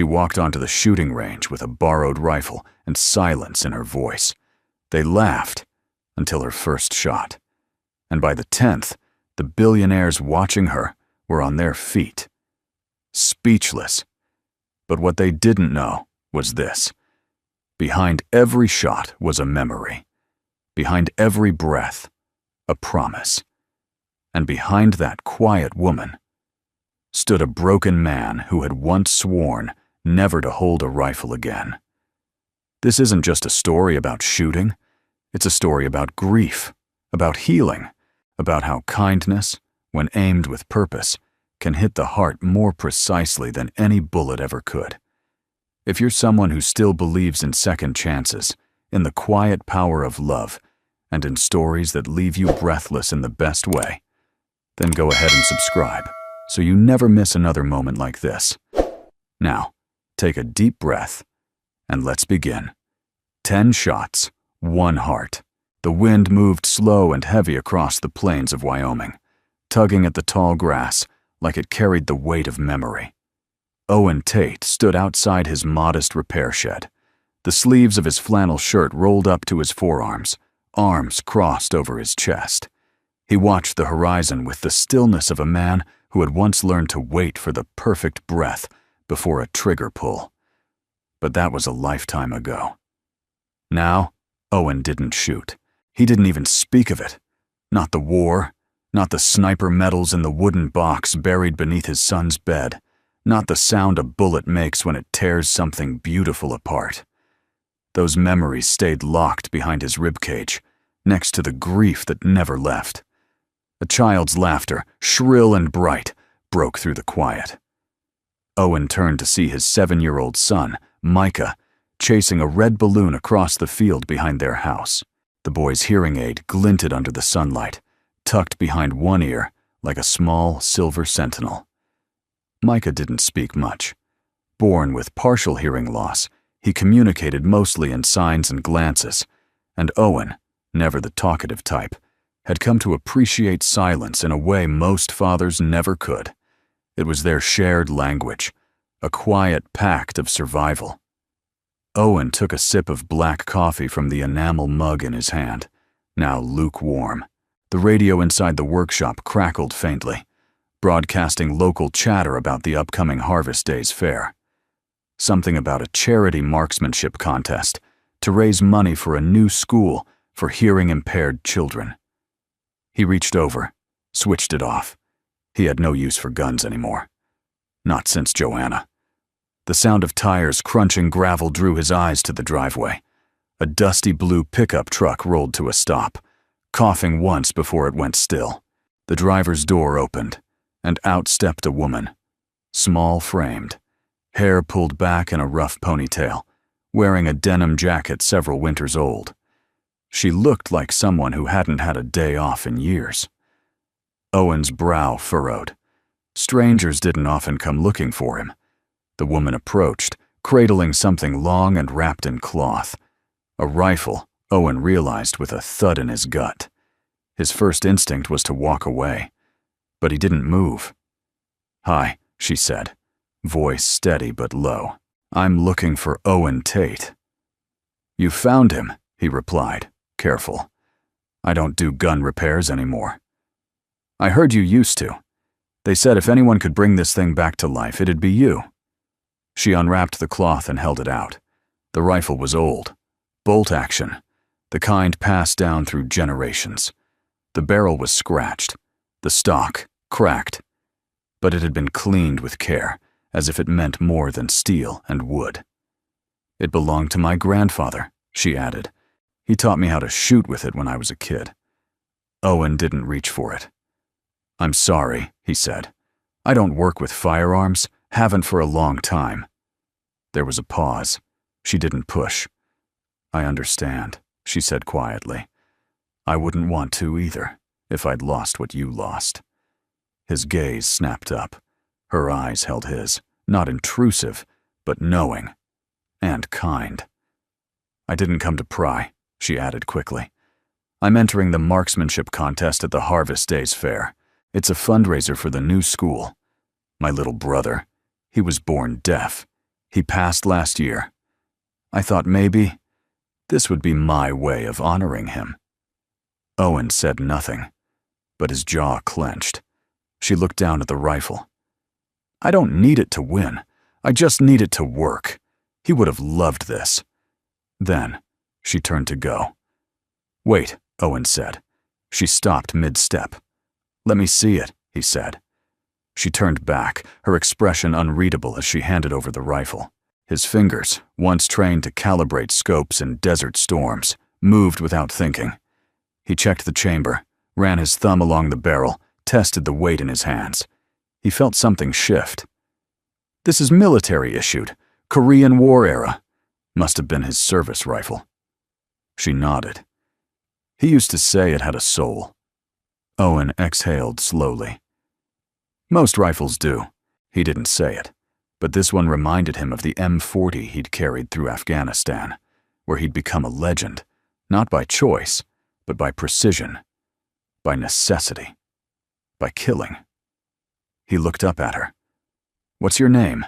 She walked onto the shooting range with a borrowed rifle and silence in her voice. They laughed until her first shot. And by the 10th, the billionaires watching her were on their feet, speechless. But what they didn't know was this. Behind every shot was a memory. Behind every breath, a promise. And behind that quiet woman stood a broken man who had once sworn never to hold a rifle again. This isn't just a story about shooting. It's a story about grief, about healing, about how kindness, when aimed with purpose, can hit the heart more precisely than any bullet ever could. If you're someone who still believes in second chances, in the quiet power of love, and in stories that leave you breathless in the best way, then go ahead and subscribe so you never miss another moment like this. Now, take a deep breath, and let's begin. 10 shots, 1 heart. The wind moved slow and heavy across the plains of Wyoming, tugging at the tall grass like it carried the weight of memory. Owen Tate stood outside his modest repair shed. The sleeves of his flannel shirt rolled up to his forearms, arms crossed over his chest. He watched the horizon with the stillness of a man who had once learned to wait for the perfect breath before a trigger pull. But that was a lifetime ago. Now, Owen didn't shoot. He didn't even speak of it. Not the war, not the sniper medals in the wooden box buried beneath his son's bed, not the sound a bullet makes when it tears something beautiful apart. Those memories stayed locked behind his ribcage, next to the grief that never left. A child's laughter, shrill and bright, broke through the quiet. Owen turned to see his 7-year-old son, Micah, chasing a red balloon across the field behind their house. The boy's hearing aid glinted under the sunlight, tucked behind one ear like a small silver sentinel. Micah didn't speak much. Born with partial hearing loss, he communicated mostly in signs and glances, and Owen, never the talkative type, had come to appreciate silence in a way most fathers never could. It was their shared language, a quiet pact of survival. Owen took a sip of black coffee from the enamel mug in his hand, now lukewarm. The radio inside the workshop crackled faintly, broadcasting local chatter about the upcoming Harvest Days fair. Something about a charity marksmanship contest to raise money for a new school for hearing-impaired children. He reached over, switched it off. He had no use for guns anymore. Not since Joanna. The sound of tires crunching gravel drew his eyes to the driveway. A dusty blue pickup truck rolled to a stop, coughing once before it went still. The driver's door opened, and out stepped a woman, small-framed, hair pulled back in a rough ponytail, wearing a denim jacket several winters old. She looked like someone who hadn't had a day off in years. Owen's brow furrowed. Strangers didn't often come looking for him. The woman approached, cradling something long and wrapped in cloth. A rifle, Owen realized with a thud in his gut. His first instinct was to walk away, but he didn't move. "Hi," she said, voice steady but low. "I'm looking for Owen Tate." "You found him," he replied, careful. "I don't do gun repairs anymore." "I heard you used to. They said if anyone could bring this thing back to life, it'd be you." She unwrapped the cloth and held it out. The rifle was old, bolt action, the kind passed down through generations. The barrel was scratched, the stock cracked, but it had been cleaned with care, as if it meant more than steel and wood. "It belonged to my grandfather," she added. "He taught me how to shoot with it when I was a kid." Owen didn't reach for it. "I'm sorry," he said. "I don't work with firearms, haven't for a long time." There was a pause. She didn't push. "I understand," she said quietly. "I wouldn't want to either, if I'd lost what you lost." His gaze snapped up. Her eyes held his, not intrusive, but knowing, and kind. "I didn't come to pry," she added quickly. "I'm entering the marksmanship contest at the Harvest Days fair. It's a fundraiser for the new school. My little brother, he was born deaf. He passed last year. I thought maybe this would be my way of honoring him." Owen said nothing, but his jaw clenched. She looked down at the rifle. "I don't need it to win. I just need it to work. He would have loved this." Then she turned to go. "Wait," Owen said. She stopped mid-step. "Let me see it," he said. She turned back, her expression unreadable as she handed over the rifle. His fingers, once trained to calibrate scopes in desert storms, moved without thinking. He checked the chamber, ran his thumb along the barrel, tested the weight in his hands. He felt something shift. "This is military issued, Korean War era. Must have been his service rifle." She nodded. "He used to say it had a soul." Owen exhaled slowly. "Most rifles do." He didn't say it, but this one reminded him of the M40 he'd carried through Afghanistan, where he'd become a legend, not by choice, but by precision, by necessity, by killing. He looked up at her. "What's your name?"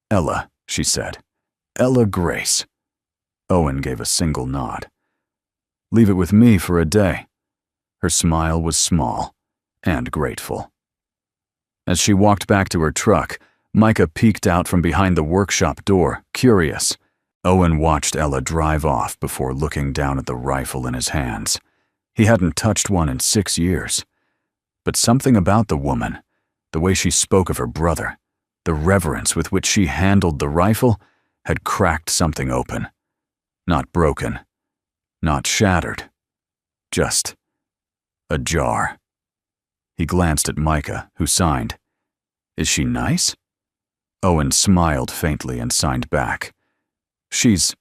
"Ella," she said. "Ella Grace." Owen gave a single nod. "Leave it with me for a day." Her smile was small and grateful. As she walked back to her truck, Micah peeked out from behind the workshop door, curious. Owen watched Ella drive off before looking down at the rifle in his hands. He hadn't touched one in 6 years. But something about the woman, the way she spoke of her brother, the reverence with which she handled the rifle, had cracked something open. Not broken, not shattered, just ajar. He glanced at Micah, who signed. "Is she nice?" Owen smiled faintly and signed back. "She's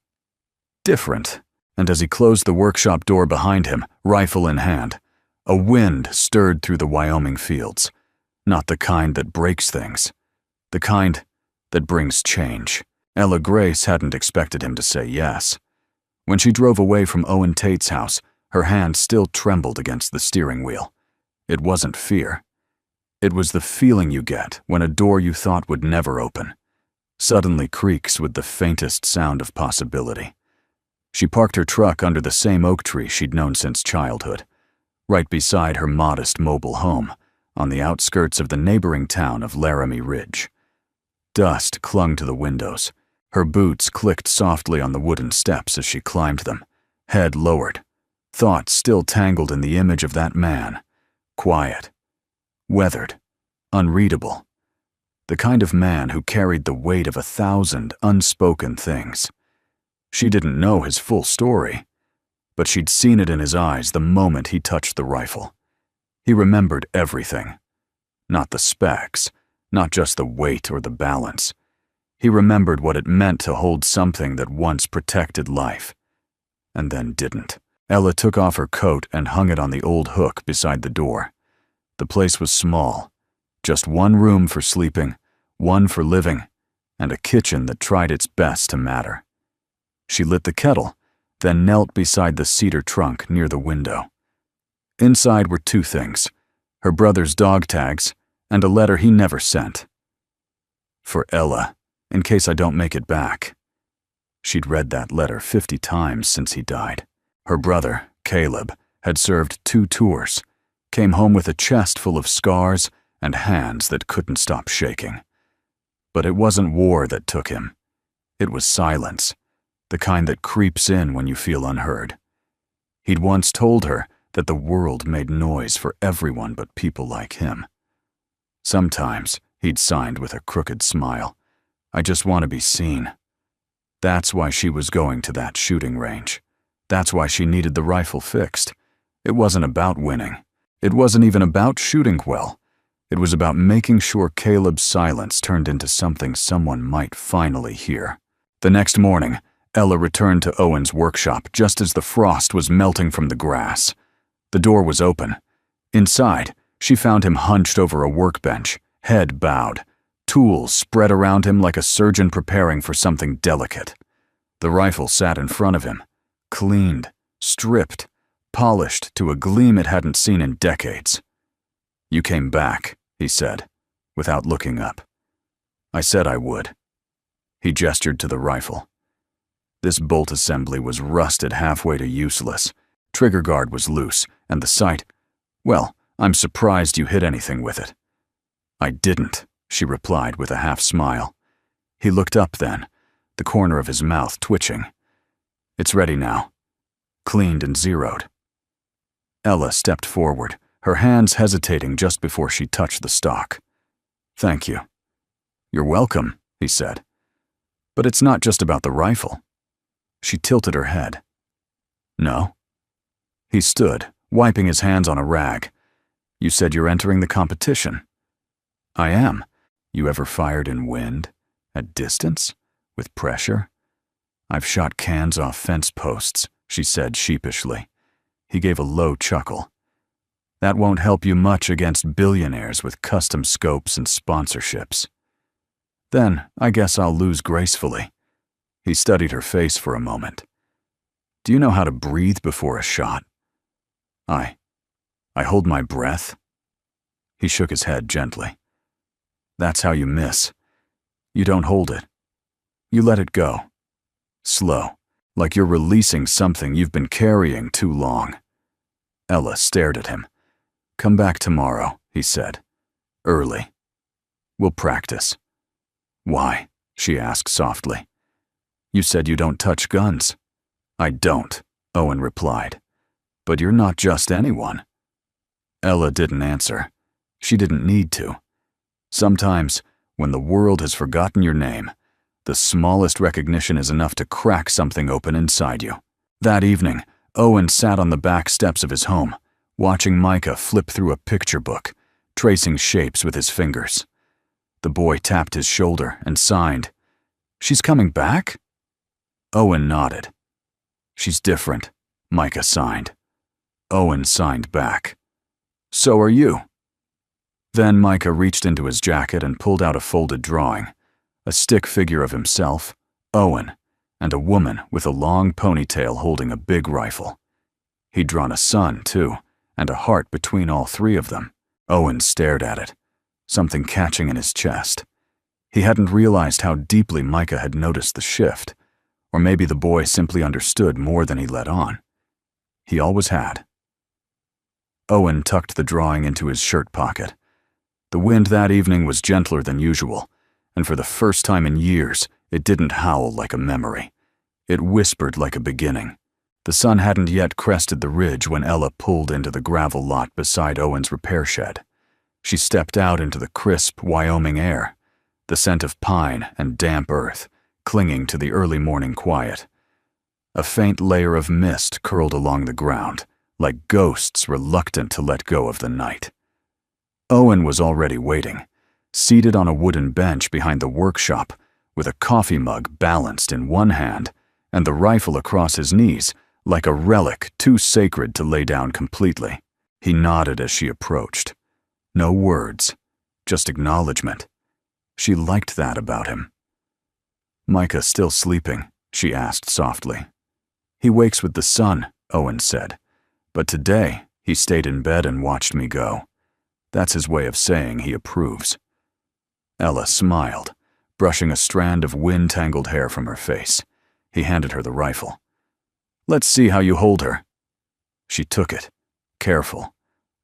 different." And as he closed the workshop door behind him, rifle in hand, a wind stirred through the Wyoming fields. Not the kind that breaks things, the kind that brings change. Ella Grace hadn't expected him to say yes. When she drove away from Owen Tate's house, her hand still trembled against the steering wheel. It wasn't fear. It was the feeling you get when a door you thought would never open suddenly creaks with the faintest sound of possibility. She parked her truck under the same oak tree she'd known since childhood, right beside her modest mobile home, on the outskirts of the neighboring town of Laramie Ridge. Dust clung to the windows. Her boots clicked softly on the wooden steps as she climbed them, head lowered, thoughts still tangled in the image of that man, quiet, weathered, unreadable, the kind of man who carried the weight of 1,000 unspoken things. She didn't know his full story, but she'd seen it in his eyes the moment he touched the rifle. He remembered everything. Not the specs, not just the weight or the balance. He remembered what it meant to hold something that once protected life, and then didn't. Ella took off her coat and hung it on the old hook beside the door. The place was small, just one room for sleeping, one for living, and a kitchen that tried its best to matter. She lit the kettle, then knelt beside the cedar trunk near the window. Inside were 2 things, her brother's dog tags and a letter he never sent. "For Ella, in case I don't make it back." She'd read that letter 50 times since he died. Her brother, Caleb, had served 2 tours, came home with a chest full of scars and hands that couldn't stop shaking. But it wasn't war that took him. It was silence, the kind that creeps in when you feel unheard. He'd once told her that the world made noise for everyone but people like him. Sometimes, he'd signed with a crooked smile, "I just want to be seen." That's why she was going to that shooting range. That's why she needed the rifle fixed. It wasn't about winning. It wasn't even about shooting well. It was about making sure Caleb's silence turned into something someone might finally hear. The next morning, Ella returned to Owen's workshop just as the frost was melting from the grass. The door was open. Inside, she found him hunched over a workbench, head bowed, tools spread around him like a surgeon preparing for something delicate. The rifle sat in front of him, cleaned, stripped, polished to a gleam it hadn't seen in decades. "You came back," he said, without looking up. "I said I would." He gestured to the rifle. This bolt assembly was rusted halfway to useless. Trigger guard was loose, and the sight, well, I'm surprised you hit anything with it. I didn't, she replied with a half smile. He looked up then, the corner of his mouth twitching. It's ready now. Cleaned and zeroed. Ella stepped forward, her hands hesitating just before she touched the stock. Thank you. You're welcome, he said. But it's not just about the rifle. She tilted her head. No? He stood, wiping his hands on a rag. You said you're entering the competition. I am. You ever fired in wind? At distance? With pressure? I've shot cans off fence posts, she said sheepishly. He gave a low chuckle. That won't help you much against billionaires with custom scopes and sponsorships. Then, I guess I'll lose gracefully. He studied her face for a moment. Do you know how to breathe before a shot? I hold my breath. He shook his head gently. That's how you miss. You don't hold it. You let it go. Slow, like you're releasing something you've been carrying too long. Ella stared at him. Come back tomorrow, he said. Early. We'll practice. Why? She asked softly. You said you don't touch guns. I don't, Owen replied. But you're not just anyone. Ella didn't answer. She didn't need to. Sometimes, when the world has forgotten your name, the smallest recognition is enough to crack something open inside you. That evening, Owen sat on the back steps of his home, watching Micah flip through a picture book, tracing shapes with his fingers. The boy tapped his shoulder and signed. She's coming back? Owen nodded. She's different, Micah signed. Owen signed back. So are you. Then Micah reached into his jacket and pulled out a folded drawing, a stick figure of himself, Owen, and a woman with a long ponytail holding a big rifle. He'd drawn a sun, too, and a heart between all three of them. Owen stared at it, something catching in his chest. He hadn't realized how deeply Micah had noticed the shift, or maybe the boy simply understood more than he let on. He always had. Owen tucked the drawing into his shirt pocket. The wind that evening was gentler than usual, and for the first time in years, it didn't howl like a memory. It whispered like a beginning. The sun hadn't yet crested the ridge when Ella pulled into the gravel lot beside Owen's repair shed. She stepped out into the crisp Wyoming air, the scent of pine and damp earth, clinging to the early morning quiet. A faint layer of mist curled along the ground, like ghosts reluctant to let go of the night. Owen was already waiting, seated on a wooden bench behind the workshop, with a coffee mug balanced in one hand and the rifle across his knees, like a relic too sacred to lay down completely. He nodded as she approached. No words, just acknowledgement. She liked that about him. Micah still sleeping? She asked softly. He wakes with the sun, Owen said. But today, he stayed in bed and watched me go. That's his way of saying he approves. Ella smiled, brushing a strand of wind-tangled hair from her face. He handed her the rifle. Let's see how you hold her. She took it, careful,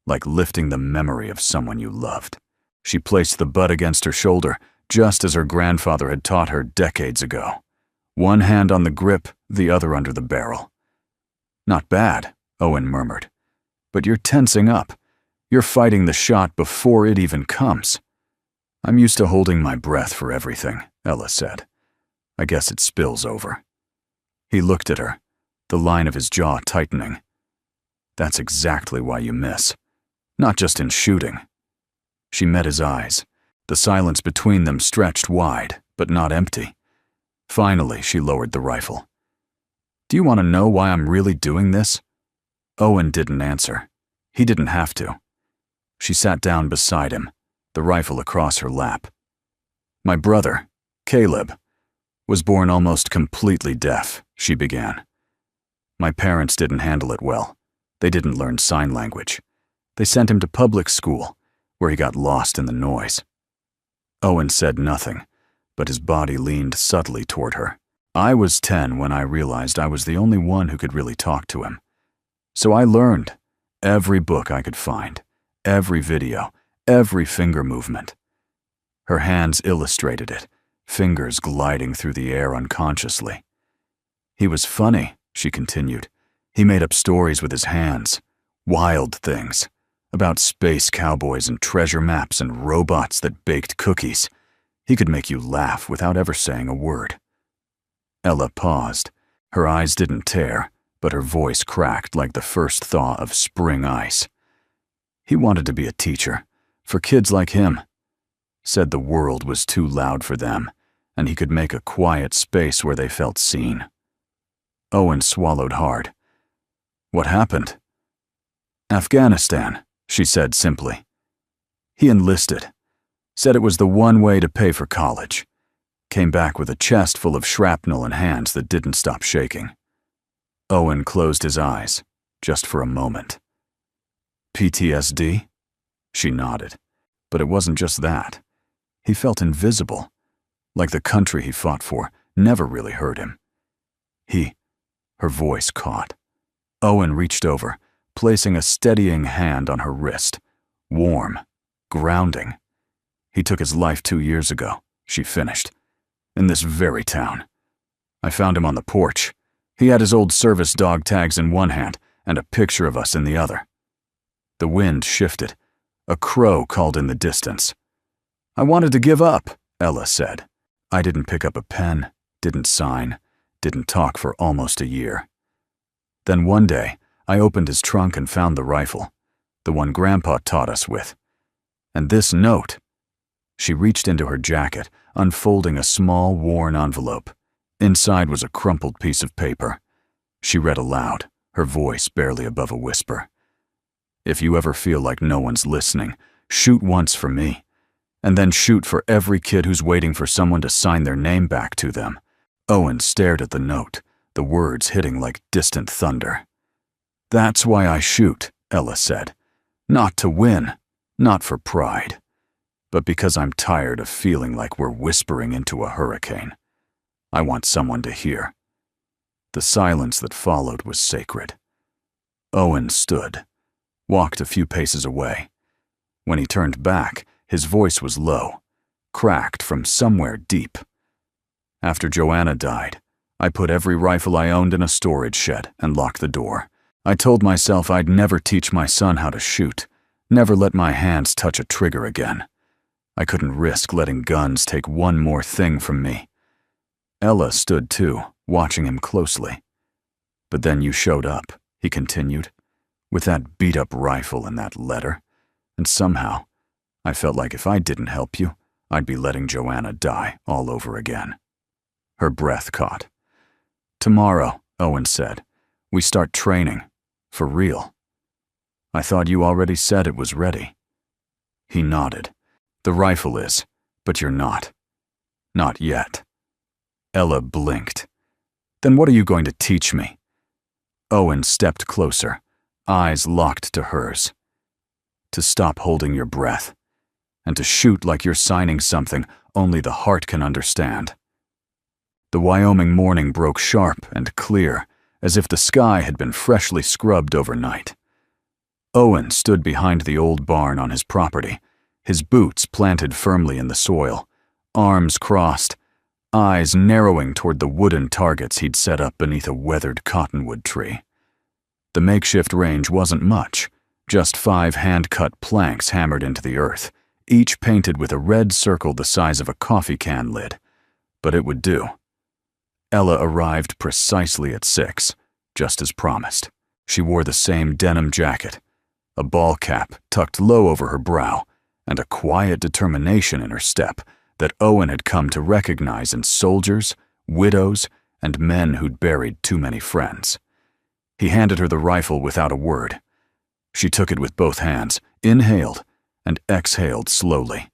like lifting the memory of someone you loved. She placed the butt against her shoulder, just as her grandfather had taught her decades ago. One hand on the grip, the other under the barrel. Not bad, Owen murmured. But you're tensing up. You're fighting the shot before it even comes. I'm used to holding my breath for everything, Ella said. I guess it spills over. He looked at her, the line of his jaw tightening. That's exactly why you miss. Not just in shooting. She met his eyes. The silence between them stretched wide, but not empty. Finally, she lowered the rifle. Do you want to know why I'm really doing this? Owen didn't answer. He didn't have to. She sat down beside him, the rifle across her lap. My brother, Caleb, was born almost completely deaf, she began. My parents didn't handle it well. They didn't learn sign language. They sent him to public school, where he got lost in the noise. Owen said nothing, but his body leaned subtly toward her. I was 10 when I realized I was the only one who could really talk to him. So I learned every book I could find, every video, every finger movement. Her hands illustrated it, fingers gliding through the air unconsciously. He was funny, she continued. He made up stories with his hands, wild things, about space cowboys and treasure maps and robots that baked cookies. He could make you laugh without ever saying a word. Ella paused. Her eyes didn't tear, but her voice cracked like the first thaw of spring ice. He wanted to be a teacher, for kids like him. Said the world was too loud for them, and he could make a quiet space where they felt seen. Owen swallowed hard. What happened? Afghanistan, she said simply. He enlisted. Said it was the one way to pay for college. Came back with a chest full of shrapnel and hands that didn't stop shaking. Owen closed his eyes, just for a moment. PTSD? She nodded. But it wasn't just that. He felt invisible, like the country he fought for never really heard him. Her voice caught. Owen reached over, placing a steadying hand on her wrist. Warm, grounding. He took his life 2 years ago, she finished. In this very town. I found him on the porch. He had his old service dog tags in one hand and a picture of us in the other. The wind shifted. A crow called in the distance. I wanted to give up, Ella said. I didn't pick up a pen, didn't sign, didn't talk for almost a year. Then one day, I opened his trunk and found the rifle, the one Grandpa taught us with. And this note. She reached into her jacket, unfolding a small, worn envelope. Inside was a crumpled piece of paper. She read aloud, her voice barely above a whisper. If you ever feel like no one's listening, shoot once for me, and then shoot for every kid who's waiting for someone to sign their name back to them. Owen stared at the note, the words hitting like distant thunder. That's why I shoot, Ella said. Not to win, not for pride, but because I'm tired of feeling like we're whispering into a hurricane. I want someone to hear. The silence that followed was sacred. Owen stood, walked a few paces away. When he turned back, his voice was low, cracked from somewhere deep. After Joanna died, I put every rifle I owned in a storage shed and locked the door. I told myself I'd never teach my son how to shoot, never let my hands touch a trigger again. I couldn't risk letting guns take one more thing from me. Ella stood too, watching him closely. But then you showed up, he continued, with that beat-up rifle and that letter, and somehow, I felt like if I didn't help you, I'd be letting Joanna die all over again. Her breath caught. Tomorrow, Owen said, we start training. For real. I thought you already said it was ready. He nodded. The rifle is, but you're not. Not yet. Ella blinked. Then what are you going to teach me? Owen stepped closer, eyes locked to hers. To stop holding your breath, and to shoot like you're signing something only the heart can understand. The Wyoming morning broke sharp and clear, as if the sky had been freshly scrubbed overnight. Owen stood behind the old barn on his property, his boots planted firmly in the soil, arms crossed, eyes narrowing toward the wooden targets he'd set up beneath a weathered cottonwood tree. The makeshift range wasn't much, just 5 hand-cut planks hammered into the earth, each painted with a red circle the size of a coffee can lid. But it would do. Ella arrived precisely at 6, just as promised. She wore the same denim jacket, a ball cap tucked low over her brow, and a quiet determination in her step that Owen had come to recognize in soldiers, widows, and men who'd buried too many friends. He handed her the rifle without a word. She took it with both hands, inhaled, and exhaled slowly.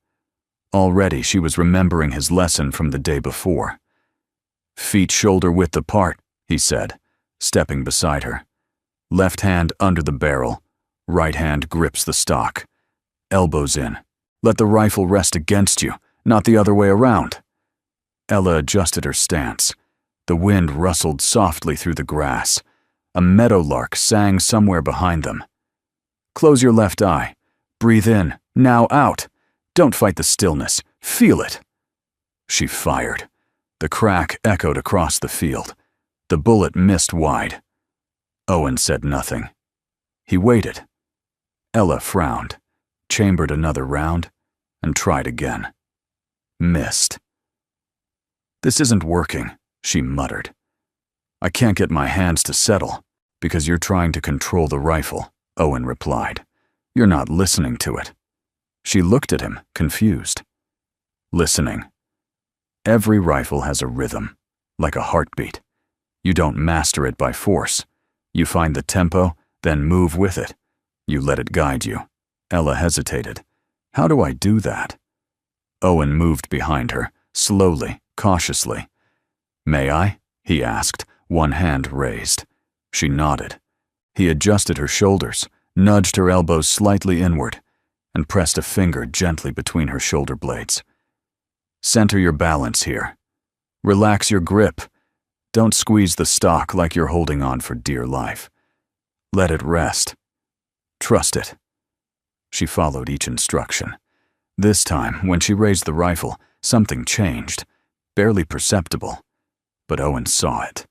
Already she was remembering his lesson from the day before. Feet shoulder-width apart, he said, stepping beside her. Left hand under the barrel, right hand grips the stock. Elbows in. Let the rifle rest against you, not the other way around. Ella adjusted her stance. The wind rustled softly through the grass. A meadowlark sang somewhere behind them. "Close your left eye. Breathe in. Now out. Don't fight the stillness. Feel it." She fired. The crack echoed across the field. The bullet missed wide. Owen said nothing. He waited. Ella frowned, chambered another round, and tried again. Missed. "This isn't working," she muttered. "I can't get my hands to settle." "Because you're trying to control the rifle," Owen replied. "You're not listening to it." She looked at him, confused. Listening. Every rifle has a rhythm, like a heartbeat. You don't master it by force. You find the tempo, then move with it. You let it guide you. Ella hesitated. "How do I do that?" Owen moved behind her, slowly, cautiously. "May I?" he asked, one hand raised. She nodded. He adjusted her shoulders, nudged her elbows slightly inward, and pressed a finger gently between her shoulder blades. "Center your balance here. Relax your grip. Don't squeeze the stock like you're holding on for dear life. Let it rest. Trust it." She followed each instruction. This time, when she raised the rifle, something changed, barely perceptible. But Owen saw it.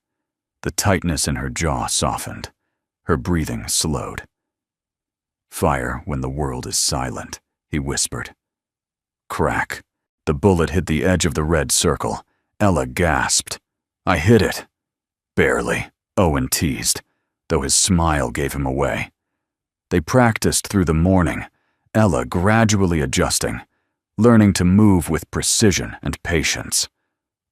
The tightness in her jaw softened. Her breathing slowed. "Fire when the world is silent," he whispered. Crack. The bullet hit the edge of the red circle. Ella gasped. "I hit it." "Barely," Owen teased, though his smile gave him away. They practiced through the morning, Ella gradually adjusting, learning to move with precision and patience.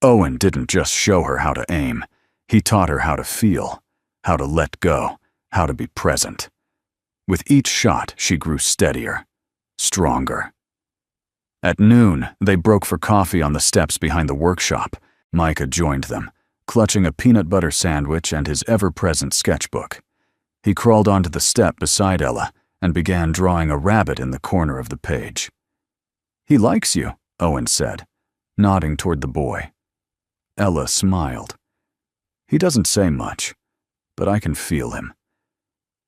Owen didn't just show her how to aim. He taught her how to feel, how to let go, how to be present. With each shot, she grew steadier, stronger. At noon, they broke for coffee on the steps behind the workshop. Micah joined them, clutching a peanut butter sandwich and his ever-present sketchbook. He crawled onto the step beside Ella and began drawing a rabbit in the corner of the page. "He likes you," Owen said, nodding toward the boy. Ella smiled. "He doesn't say much, but I can feel him."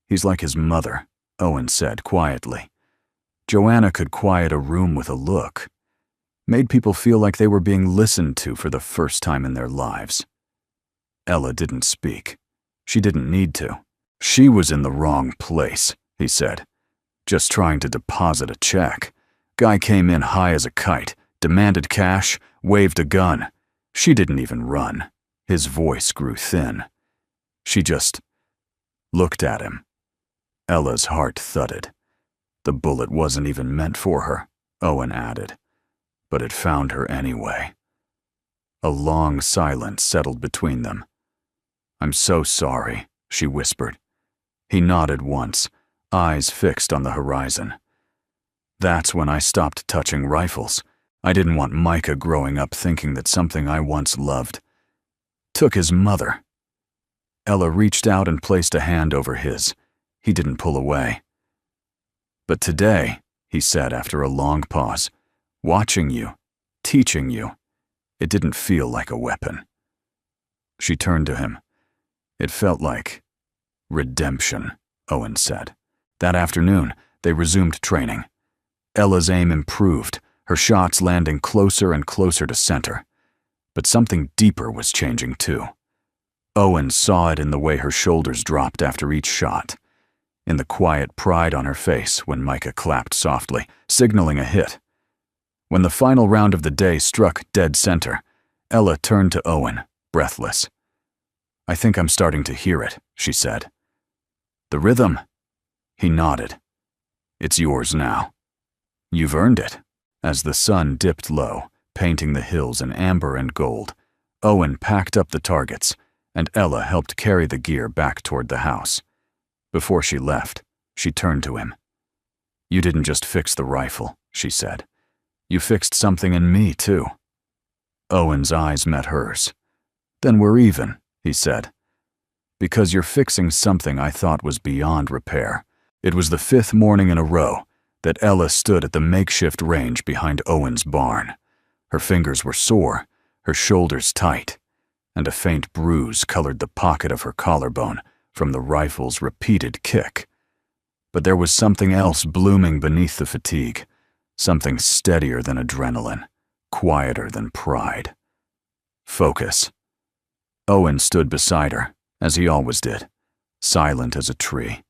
"He's like his mother," Owen said quietly. Joanna could quiet a room with a look. Made people feel like they were being listened to for the first time in their lives. Ella didn't speak. She didn't need to. "She was in the wrong place," he said. "Just trying to deposit a check. Guy came in high as a kite, demanded cash, waved a gun. She didn't even run." His voice grew thin. She just looked at him. Ella's heart thudded. "The bullet wasn't even meant for her," Owen added. "But it found her anyway." A long silence settled between them. "I'm so sorry," she whispered. He nodded once, eyes fixed on the horizon. "That's when I stopped touching rifles. I didn't want Micah growing up thinking that something I once loved took his mother." Ella reached out and placed a hand over his. He didn't pull away. "But today," he said after a long pause, "watching you, teaching you, it didn't feel like a weapon." She turned to him. "It felt like redemption," Owen said. That afternoon, they resumed training. Ella's aim improved, her shots landing closer and closer to center. But something deeper was changing too. Owen saw it in the way her shoulders dropped after each shot, in the quiet pride on her face when Micah clapped softly, signaling a hit. When the final round of the day struck dead center, Ella turned to Owen, breathless. "I think I'm starting to hear it," she said. "The rhythm?" He nodded. "It's yours now. You've earned it." As the sun dipped low, painting the hills in amber and gold, Owen packed up the targets, and Ella helped carry the gear back toward the house. Before she left, she turned to him. "You didn't just fix the rifle," she said. "You fixed something in me, too." Owen's eyes met hers. "Then we're even," he said. "Because you're fixing something I thought was beyond repair." It was the 5th morning in a row that Ella stood at the makeshift range behind Owen's barn. Her fingers were sore, her shoulders tight, and a faint bruise colored the pocket of her collarbone from the rifle's repeated kick. But there was something else blooming beneath the fatigue, something steadier than adrenaline, quieter than pride. Focus. Owen stood beside her, as he always did, silent as a tree.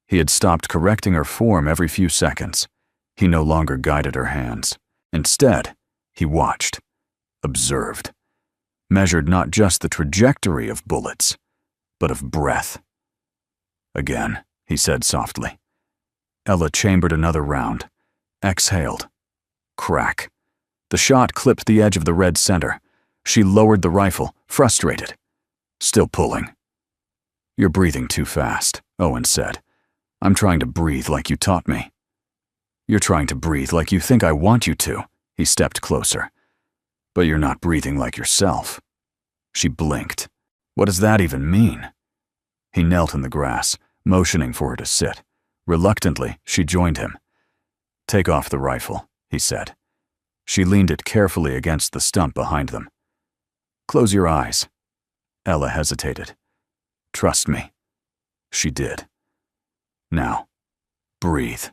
He had stopped correcting her form every few seconds. He no longer guided her hands. Instead, he watched, observed, measured not just the trajectory of bullets, but of breath. Again, he said softly. Ella chambered another round, exhaled. Crack. The shot clipped the edge of the red center. She lowered the rifle, frustrated. Still pulling. "You're breathing too fast," Owen said. "I'm trying to breathe like you taught me." "You're trying to breathe like you think I want you to," he stepped closer. "But you're not breathing like yourself." She blinked. "What does that even mean?" He knelt in the grass, motioning for her to sit. Reluctantly, she joined him. "Take off the rifle," he said. She leaned it carefully against the stump behind them. "Close your eyes." Ella hesitated. "Trust me." She did. "Now, breathe.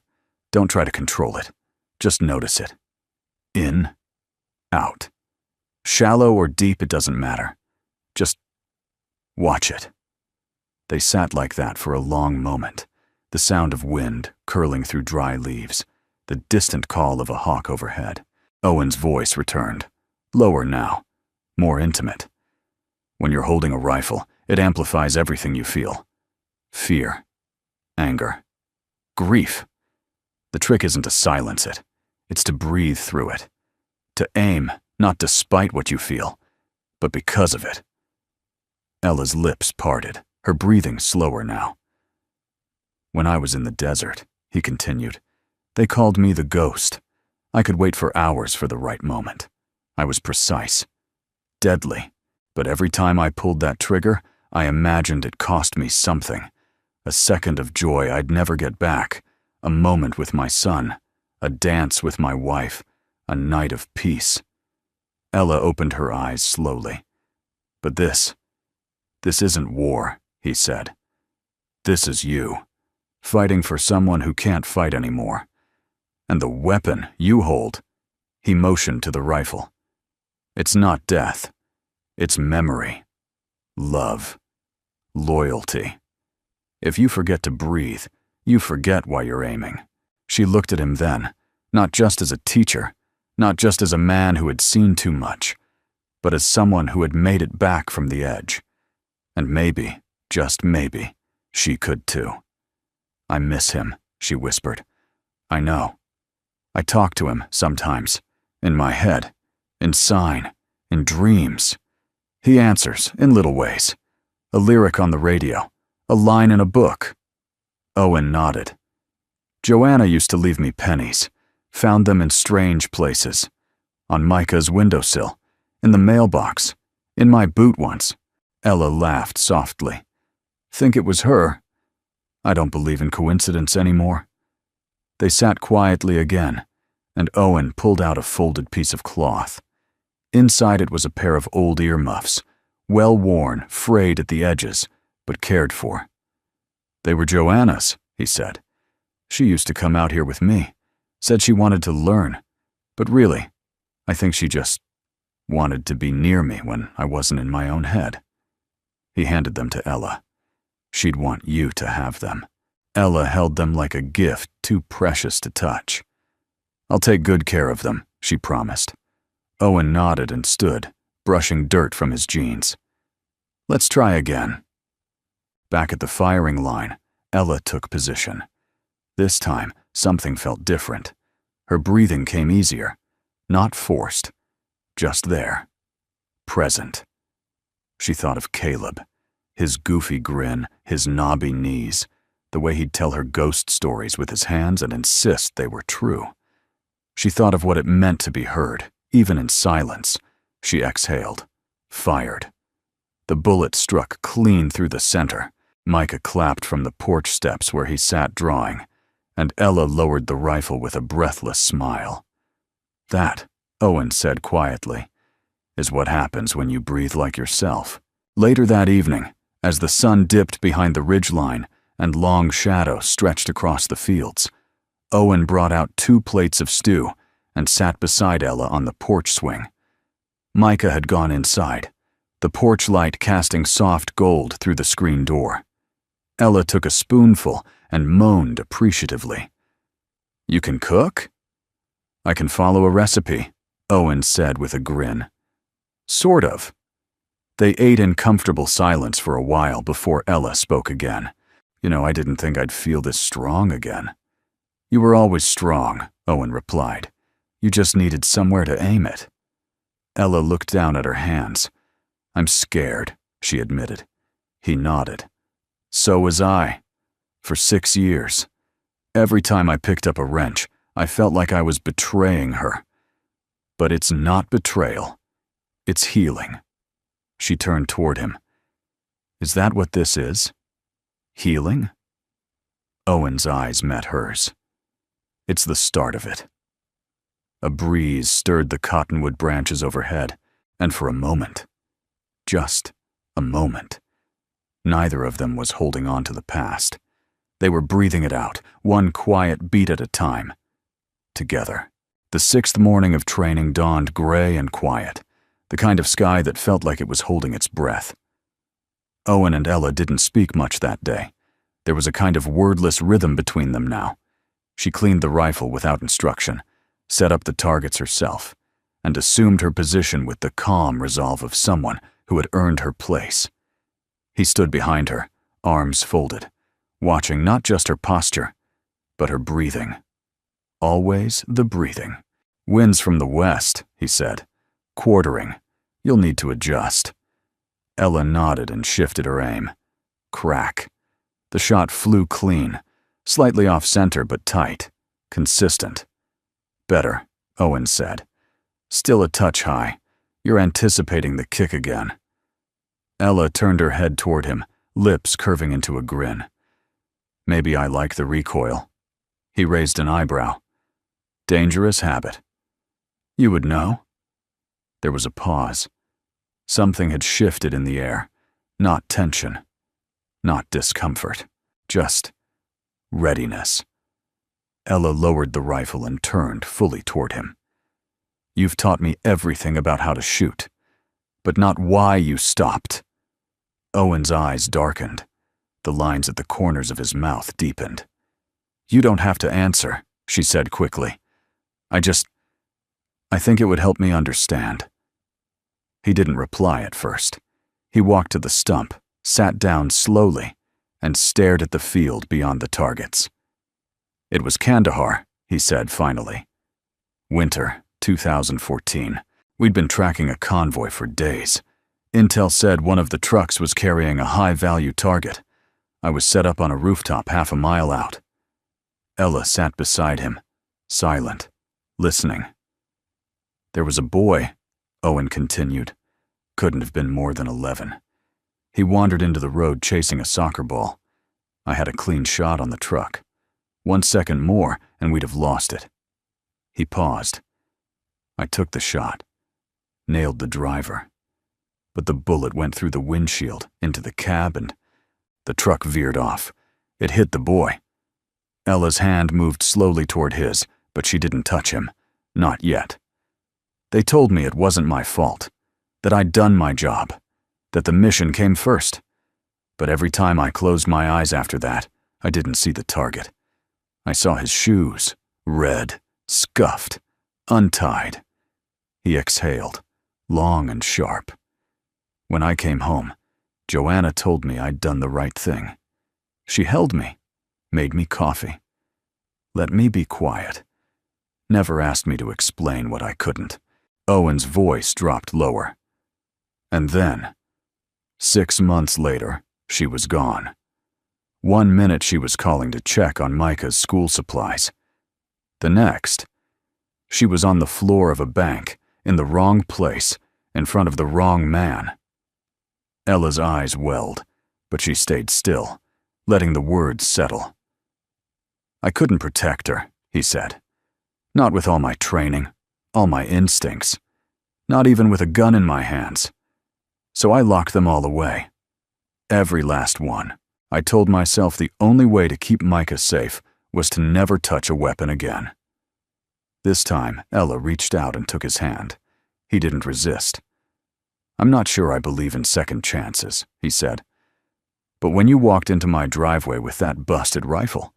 Don't try to control it. Just notice it. In, out. Shallow or deep, it doesn't matter. Just watch it." They sat like that for a long moment, the sound of wind curling through dry leaves, the distant call of a hawk overhead. Owen's voice returned, lower now, more intimate. "When you're holding a rifle, it amplifies everything you feel. Fear, anger, grief. The trick isn't to silence it. It's to breathe through it. To aim, not despite what you feel, but because of it." Ella's lips parted, her breathing slower now. "When I was in the desert," he continued, "they called me the ghost. I could wait for hours for the right moment. I was precise, deadly, but every time I pulled that trigger, I imagined it cost me something. A second of joy I'd never get back, a moment with my son, a dance with my wife, a night of peace." Ella opened her eyes slowly. "But this isn't war," he said. "This is you, fighting for someone who can't fight anymore. And the weapon you hold," he motioned to the rifle. "It's not death. It's memory, love, loyalty. If you forget to breathe, you forget why you're aiming." She looked at him then, not just as a teacher, not just as a man who had seen too much, but as someone who had made it back from the edge. And maybe, just maybe, she could too. "I miss him," she whispered. "I know. I talk to him sometimes, in my head, in sign, in dreams. He answers in little ways. A lyric on the radio, a line in a book." Owen nodded. "Joanna used to leave me pennies, found them in strange places. On Micah's windowsill, in the mailbox, in my boot once." Ella laughed softly. "Think it was her? I don't believe in coincidence anymore." They sat quietly again, and Owen pulled out a folded piece of cloth. Inside it was a pair of old earmuffs, well worn, frayed at the edges, but cared for. "They were Joanna's," he said. "She used to come out here with me, said she wanted to learn, but really, I think she just wanted to be near me when I wasn't in my own head." He handed them to Ella. "She'd want you to have them." Ella held them like a gift too precious to touch. "I'll take good care of them," she promised. Owen nodded and stood, brushing dirt from his jeans. "Let's try again." Back at the firing line, Ella took position. This time, something felt different. Her breathing came easier, not forced, just there, present. She thought of Caleb, his goofy grin, his knobby knees, the way he'd tell her ghost stories with his hands and insist they were true. She thought of what it meant to be heard, even in silence. She exhaled, fired. The bullet struck clean through the center. Micah clapped from the porch steps where he sat drawing, and Ella lowered the rifle with a breathless smile. "That," Owen said quietly, is what happens when you breathe like yourself. Later that evening, as the sun dipped behind the ridgeline and long shadows stretched across the fields, Owen brought out 2 plates of stew and sat beside Ella on the porch swing. Micah had gone inside, the porch light casting soft gold through the screen door. Ella took a spoonful and moaned appreciatively. "You can cook?" "I can follow a recipe," Owen said with a grin. "Sort of." They ate in comfortable silence for a while before Ella spoke again. I didn't think I'd feel this strong again." "You were always strong," Owen replied. "You just needed somewhere to aim it." Ella looked down at her hands. "I'm scared," she admitted. He nodded. "So was I. For 6 years. Every time I picked up a wrench, I felt like I was betraying her. But it's not betrayal. It's healing." She turned toward him. "Is that what this is? Healing?" Owen's eyes met hers. "It's the start of it." A breeze stirred the cottonwood branches overhead, and for a moment, just a moment, neither of them was holding on to the past. They were breathing it out, one quiet beat at a time, together. The 6th morning of training dawned gray and quiet, the kind of sky that felt like it was holding its breath. Owen and Ella didn't speak much that day. There was a kind of wordless rhythm between them now. She cleaned the rifle without instruction, set up the targets herself, and assumed her position with the calm resolve of someone who had earned her place. He stood behind her, arms folded, watching not just her posture, but her breathing. Always the breathing. "Winds from the west," he said. "Quartering. You'll need to adjust." Ella nodded and shifted her aim. Crack. The shot flew clean, slightly off-center but tight, consistent. "Better," Owen said. "Still a touch high. You're anticipating the kick again." Ella turned her head toward him, lips curving into a grin. "Maybe I like the recoil." He raised an eyebrow. "Dangerous habit." "You would know?" There was a pause. Something had shifted in the air. Not tension. Not discomfort. Just readiness. Ella lowered the rifle and turned fully toward him. "You've taught me everything about how to shoot, but not why you stopped." Owen's eyes darkened. The lines at the corners of his mouth deepened. "You don't have to answer," she said quickly. I think it would help me understand." He didn't reply at first. He walked to the stump, sat down slowly, and stared at the field beyond the targets. "It was Kandahar," he said finally. "Winter, 2014. We'd been tracking a convoy for days. Intel said one of the trucks was carrying a high-value target. I was set up on a rooftop half a mile out." Ella sat beside him, silent, listening. "There was a boy," Owen continued. "Couldn't have been more than 11. He wandered into the road chasing a soccer ball. I had a clean shot on the truck. 1 second more and we'd have lost it." He paused. "I took the shot, nailed the driver. But the bullet went through the windshield, into the cab, and the truck veered off. It hit the boy." Ella's hand moved slowly toward his, but she didn't touch him. Not yet. "They told me it wasn't my fault, that I'd done my job, that the mission came first. But every time I closed my eyes after that, I didn't see the target. I saw his shoes, red, scuffed, untied." He exhaled, long and sharp. "When I came home, Joanna told me I'd done the right thing. She held me, made me coffee, let me be quiet, never asked me to explain what I couldn't." Owen's voice dropped lower. "And then, 6 months later, she was gone. 1 minute she was calling to check on Micah's school supplies. The next, she was on the floor of a bank, in the wrong place, in front of the wrong man." Ella's eyes welled, but she stayed still, letting the words settle. "I couldn't protect her," he said. "Not with all my training, all my instincts. not even with a gun in my hands. So I locked them all away. Every last one. I told myself the only way to keep Micah safe was to never touch a weapon again. This time, Ella reached out and took his hand. He didn't resist. "I'm not sure I believe in second chances," he said. "But when you walked into my driveway with that busted rifle,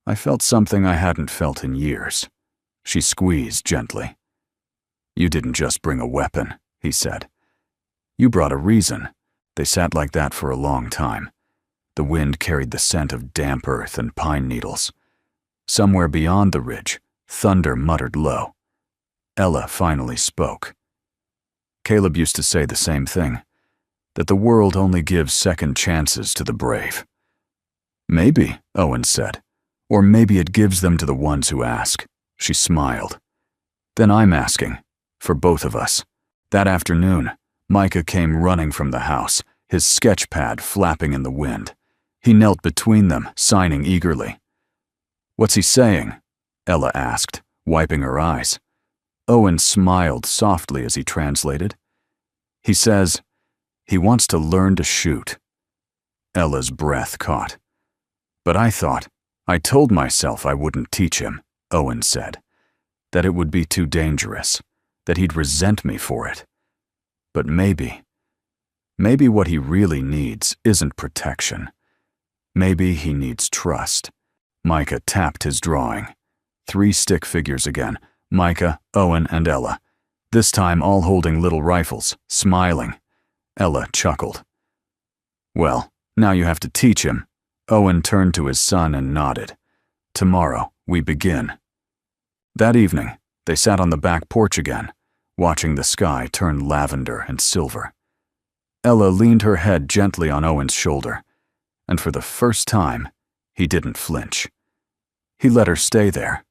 I felt something I hadn't felt in years." She squeezed gently. "You didn't just bring a weapon," he said. "You brought a reason." They sat like that for a long time. The wind carried the scent of damp earth and pine needles. Somewhere beyond the ridge, thunder muttered low. Ella finally spoke. "Caleb used to say the same thing, that the world only gives second chances to the brave." "Maybe," Owen said. "Or maybe it gives them to the ones who ask." She smiled. "Then I'm asking, for both of us." That afternoon, Micah came running from the house, his sketch pad flapping in the wind. He knelt between them, signing eagerly. "What's he saying?" Ella asked, wiping her eyes. Owen smiled softly as he translated. "He says, he wants to learn to shoot." Ella's breath caught. "But I told myself I wouldn't teach him," Owen said. "That it would be too dangerous, that he'd resent me for it. But maybe what he really needs isn't protection. Maybe he needs trust." Micah tapped his drawing. 3 stick figures again, Micah, Owen, and Ella, this time all holding little rifles, smiling. Ella chuckled. "Well, now you have to teach him." Owen turned to his son and nodded. "Tomorrow, we begin." That evening, they sat on the back porch again, watching the sky turn lavender and silver. Ella leaned her head gently on Owen's shoulder, and for the first time, he didn't flinch. He let her stay there.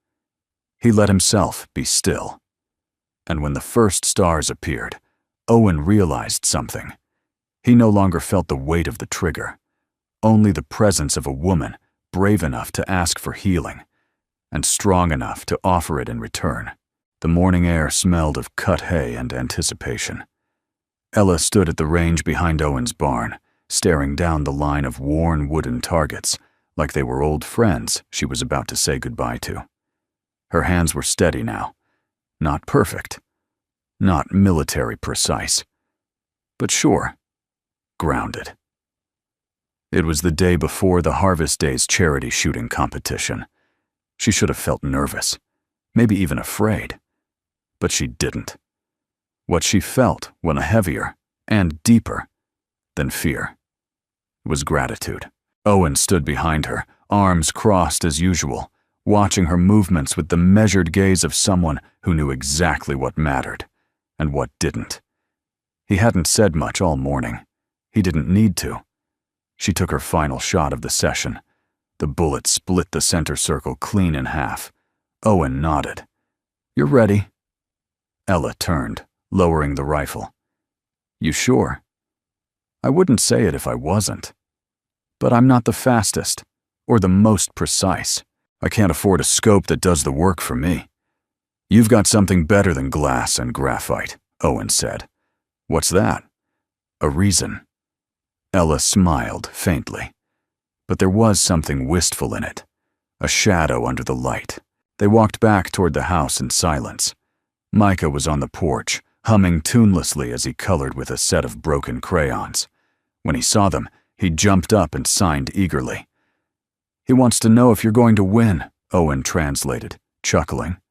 He let himself be still. And when the first stars appeared, Owen realized something. He no longer felt the weight of the trigger, only the presence of a woman brave enough to ask for healing, and strong enough to offer it in return. The morning air smelled of cut hay and anticipation. Ella stood at the range behind Owen's barn, staring down the line of worn wooden targets, like they were old friends she was about to say goodbye to. Her hands were steady now. Not perfect. Not military precise. But sure, grounded. It was the day before the Harvest Days charity shooting competition. She should have felt nervous, maybe even afraid. But she didn't. What she felt went heavier and deeper than fear was gratitude. Owen stood behind her, arms crossed as usual, watching her movements with the measured gaze of someone who knew exactly what mattered and what didn't. He hadn't said much all morning. He didn't need to. She took her final shot of the session. The bullet split the center circle clean in half. Owen nodded. "You're ready." Ella turned, lowering the rifle. "You sure?" "I wouldn't say it if I wasn't. But I'm not the fastest, or the most precise. I can't afford a scope that does the work for me." "You've got something better than glass and graphite," Owen said. "What's that?" "A reason." Ella smiled faintly, but there was something wistful in it, a shadow under the light. They walked back toward the house in silence. Micah was on the porch, humming tunelessly as he colored with a set of broken crayons. When he saw them, he jumped up and signed eagerly. "He wants to know if you're going to win," Owen translated, chuckling.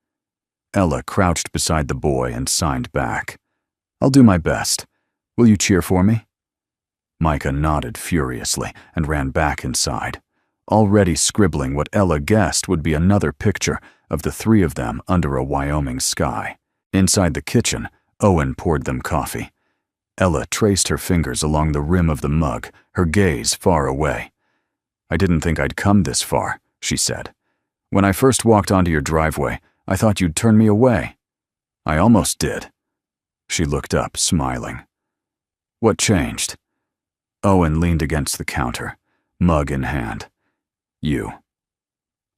Ella crouched beside the boy and signed back. "I'll do my best. Will you cheer for me?" Micah nodded furiously and ran back inside, already scribbling what Ella guessed would be another picture of the 3 of them under a Wyoming sky. Inside the kitchen, Owen poured them coffee. Ella traced her fingers along the rim of the mug, her gaze far away. "I didn't think I'd come this far," she said. "When I first walked onto your driveway, I thought you'd turn me away." "I almost did." She looked up, smiling. "What changed?" Owen leaned against the counter, mug in hand. "You."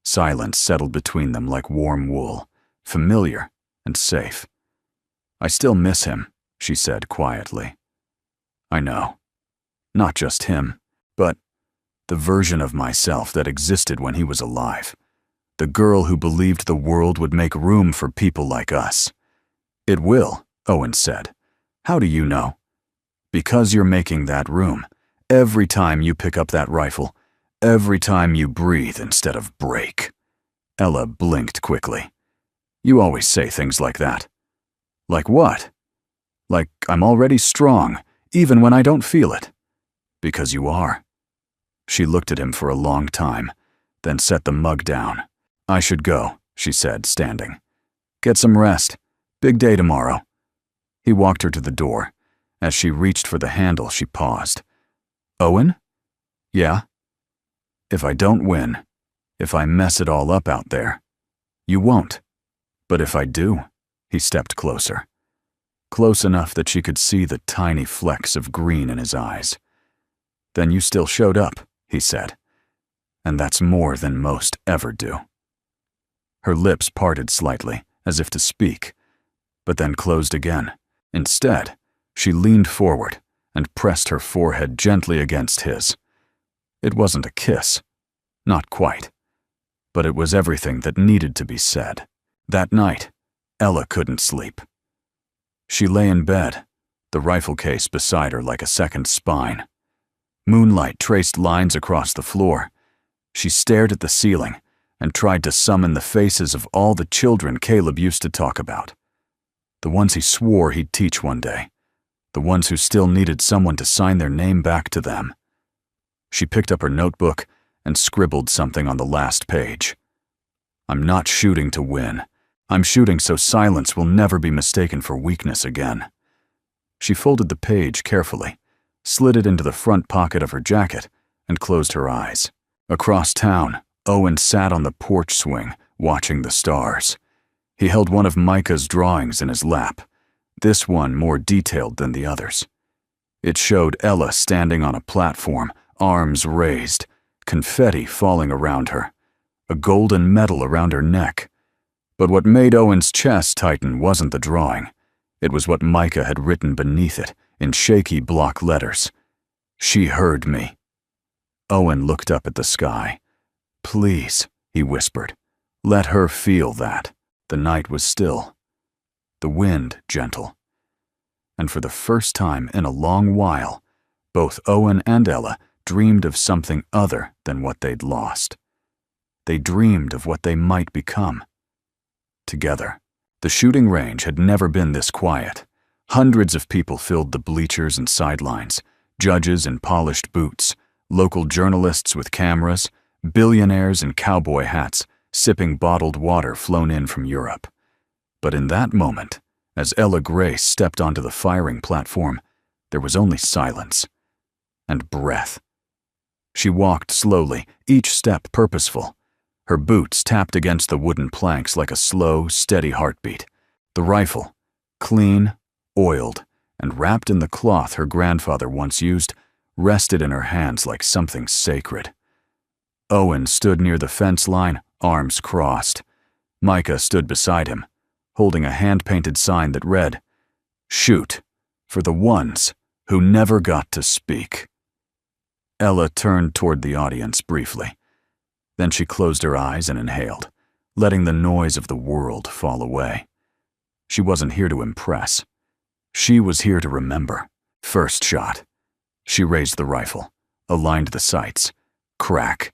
Silence settled between them like warm wool, familiar and safe. I still miss him, she said quietly. I know. Not just him, but the version of myself that existed when he was alive. The girl who believed the world would make room for people like us. It will, Owen said. How do you know? Because you're making that room. Every time you pick up that rifle, every time you breathe instead of break. Ella blinked quickly. You always say things like that. Like what? Like I'm already strong, even when I don't feel it. Because you are. She looked at him for a long time, then set the mug down. I should go, she said, standing. Get some rest. Big day tomorrow. He walked her to the door. As she reached for the handle, she paused. Owen? Yeah? If I don't win, if I mess it all up out there, you won't. But if I do, he stepped closer. Close enough that she could see the tiny flecks of green in his eyes. Then you still showed up, he said. And that's more than most ever do. Her lips parted slightly, as if to speak, but then closed again. Instead, she leaned forward and pressed her forehead gently against his. It wasn't a kiss. Not quite. But it was everything that needed to be said. That night, Ella couldn't sleep. She lay in bed, the rifle case beside her like a second spine. Moonlight traced lines across the floor. She stared at the ceiling and tried to summon the faces of all the children Caleb used to talk about. The ones he swore he'd teach one day. The ones who still needed someone to sign their name back to them. She picked up her notebook and scribbled something on the last page. I'm not shooting to win. I'm shooting so silence will never be mistaken for weakness again. She folded the page carefully, slid it into the front pocket of her jacket, and closed her eyes. Across town, Owen sat on the porch swing, watching the stars. He held one of Micah's drawings in his lap, this one more detailed than the others. It showed Ella standing on a platform, arms raised, confetti falling around her, a golden medal around her neck. But what made Owen's chest tighten wasn't the drawing. It was what Micah had written beneath it in shaky block letters. She heard me. Owen looked up at the sky. Please, he whispered, let her feel that. The night was still, the wind gentle. And for the first time in a long while, both Owen and Ella dreamed of something other than what they'd lost. They dreamed of what they might become. Together. The shooting range had never been this quiet. Hundreds of people filled the bleachers and sidelines, judges in polished boots, local journalists with cameras, billionaires in cowboy hats, sipping bottled water flown in from Europe. But in that moment, as Ella Grace stepped onto the firing platform, there was only silence and breath. She walked slowly, each step purposeful. Her boots tapped against the wooden planks like a slow, steady heartbeat. The rifle, clean, oiled, and wrapped in the cloth her grandfather once used, rested in her hands like something sacred. Owen stood near the fence line, arms crossed. Micah stood beside him, holding a hand-painted sign that read, "Shoot for the ones who never got to speak." Ella turned toward the audience briefly. Then she closed her eyes and inhaled, letting the noise of the world fall away. She wasn't here to impress. She was here to remember. First shot. She raised the rifle, aligned the sights. Crack.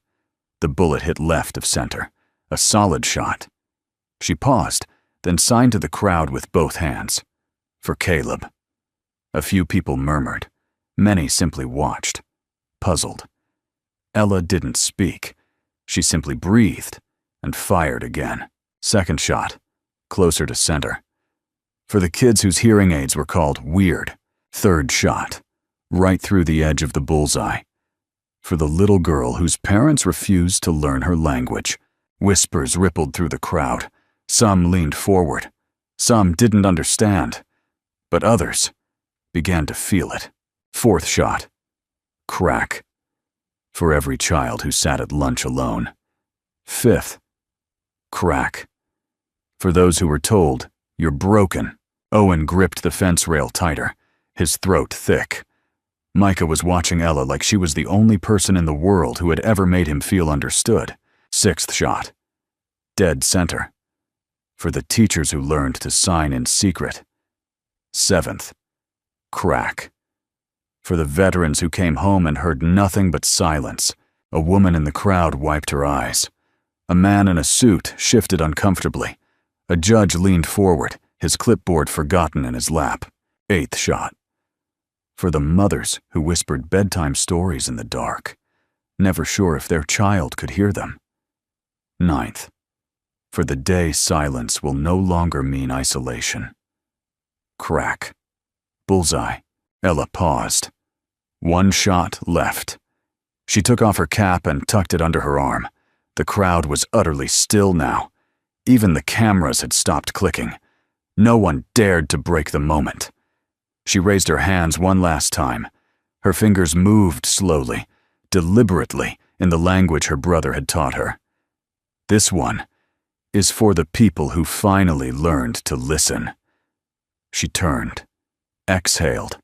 The bullet hit left of center. A solid shot. She paused, then signed to the crowd with both hands. For Caleb. A few people murmured. Many simply watched, puzzled. Ella didn't speak. She simply breathed and fired again. Second shot, closer to center. For the kids whose hearing aids were called weird. Third shot, right through the edge of the bullseye. For the little girl whose parents refused to learn her language. Whispers rippled through the crowd. Some leaned forward. Some didn't understand. But others began to feel it. Fourth shot. Crack. For every child who sat at lunch alone. Fifth. Crack. For those who were told, "You're broken. Owen gripped the fence rail tighter, his throat thick. Micah was watching Ella like she was the only person in the world who had ever made him feel understood. Sixth shot. Dead center. For the teachers who learned to sign in secret. Seventh. Crack. For the veterans who came home and heard nothing but silence. A woman in the crowd wiped her eyes. A man in a suit shifted uncomfortably. A judge leaned forward, his clipboard forgotten in his lap. Eighth shot. For the mothers who whispered bedtime stories in the dark, never sure if their child could hear them. Ninth. For the day silence will no longer mean isolation. Crack. Bullseye. Ella paused. One shot left. She took off her cap and tucked it under her arm. The crowd was utterly still now. Even the cameras had stopped clicking. No one dared to break the moment. She raised her hands one last time. Her fingers moved slowly, deliberately, in the language her brother had taught her. This one is for the people who finally learned to listen. She turned, exhaled,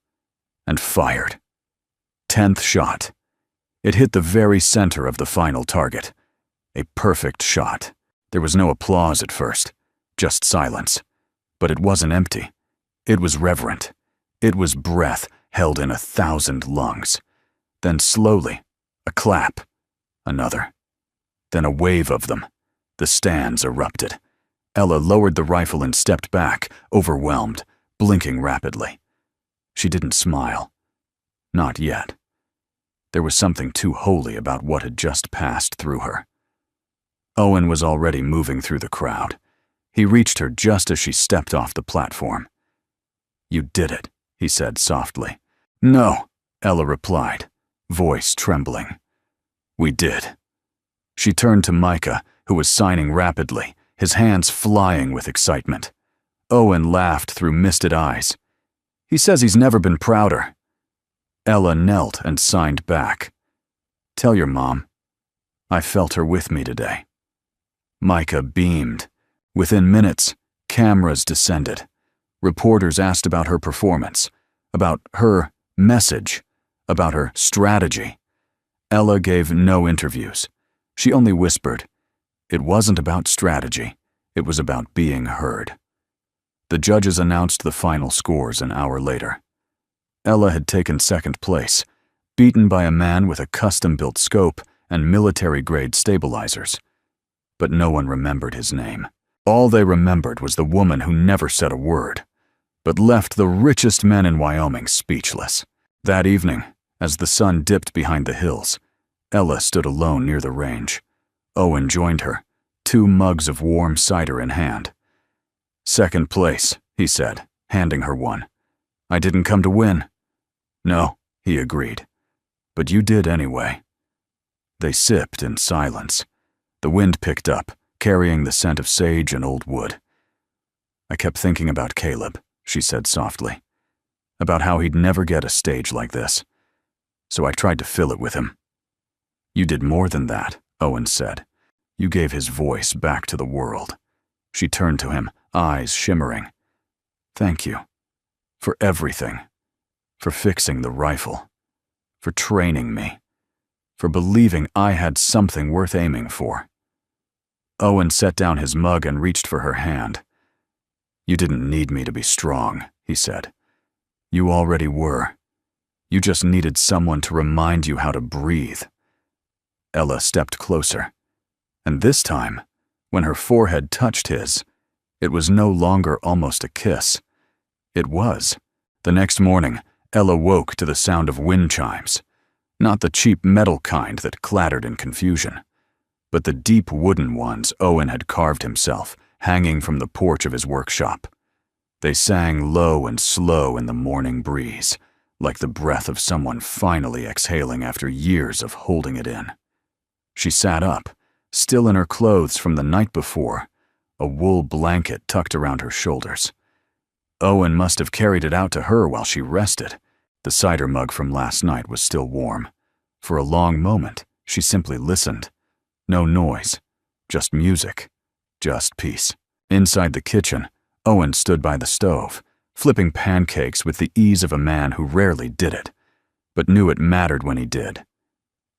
and fired. 10th shot. It hit the very center of the final target. A perfect shot. There was no applause at first, just silence. But it wasn't empty. It was reverent. It was breath held in 1,000 lungs. Then slowly, a clap. Another. Then a wave of them. The stands erupted. Ella lowered the rifle and stepped back, overwhelmed, blinking rapidly. She didn't smile. Not yet. There was something too holy about what had just passed through her. Owen was already moving through the crowd. He reached her just as she stepped off the platform. "You did it," he said softly. "No," Ella replied, voice trembling. "We did." She turned to Micah, who was signing rapidly, his hands flying with excitement. Owen laughed through misted eyes. "He says he's never been prouder." Ella knelt and signed back. "Tell your mom. I felt her with me today." Micah beamed. Within minutes, cameras descended. Reporters asked about her performance, about her message, about her strategy. Ella gave no interviews. She only whispered. It wasn't about strategy. It was about being heard. The judges announced the final scores an hour later. Ella had taken second place, beaten by a man with a custom-built scope and military-grade stabilizers. But no one remembered his name. All they remembered was the woman who never said a word, but left the richest men in Wyoming speechless. That evening, as the sun dipped behind the hills, Ella stood alone near the range. Owen joined her, 2 mugs of warm cider in hand. "Second place," he said, handing her one. "I didn't come to win." "No," he agreed. "But you did anyway." They sipped in silence. The wind picked up, carrying the scent of sage and old wood. "I kept thinking about Caleb," she said softly, "about how he'd never get a stage like this. So I tried to fill it with him." "You did more than that," Owen said. "You gave his voice back to the world." She turned to him, eyes shimmering. "Thank you. For everything. For fixing the rifle. For training me. For believing I had something worth aiming for." Owen set down his mug and reached for her hand. "You didn't need me to be strong," he said. "You already were. You just needed someone to remind you how to breathe." Ella stepped closer. And this time, when her forehead touched his, it was no longer almost a kiss. It was. The next morning, Ella woke to the sound of wind chimes. Not the cheap metal kind that clattered in confusion, but the deep wooden ones Owen had carved himself, hanging from the porch of his workshop. They sang low and slow in the morning breeze, like the breath of someone finally exhaling after years of holding it in. She sat up, still in her clothes from the night before, a wool blanket tucked around her shoulders. Owen must have carried it out to her while she rested. The cider mug from last night was still warm. For a long moment, she simply listened. No noise, just music, just peace. Inside the kitchen, Owen stood by the stove, flipping pancakes with the ease of a man who rarely did it, but knew it mattered when he did.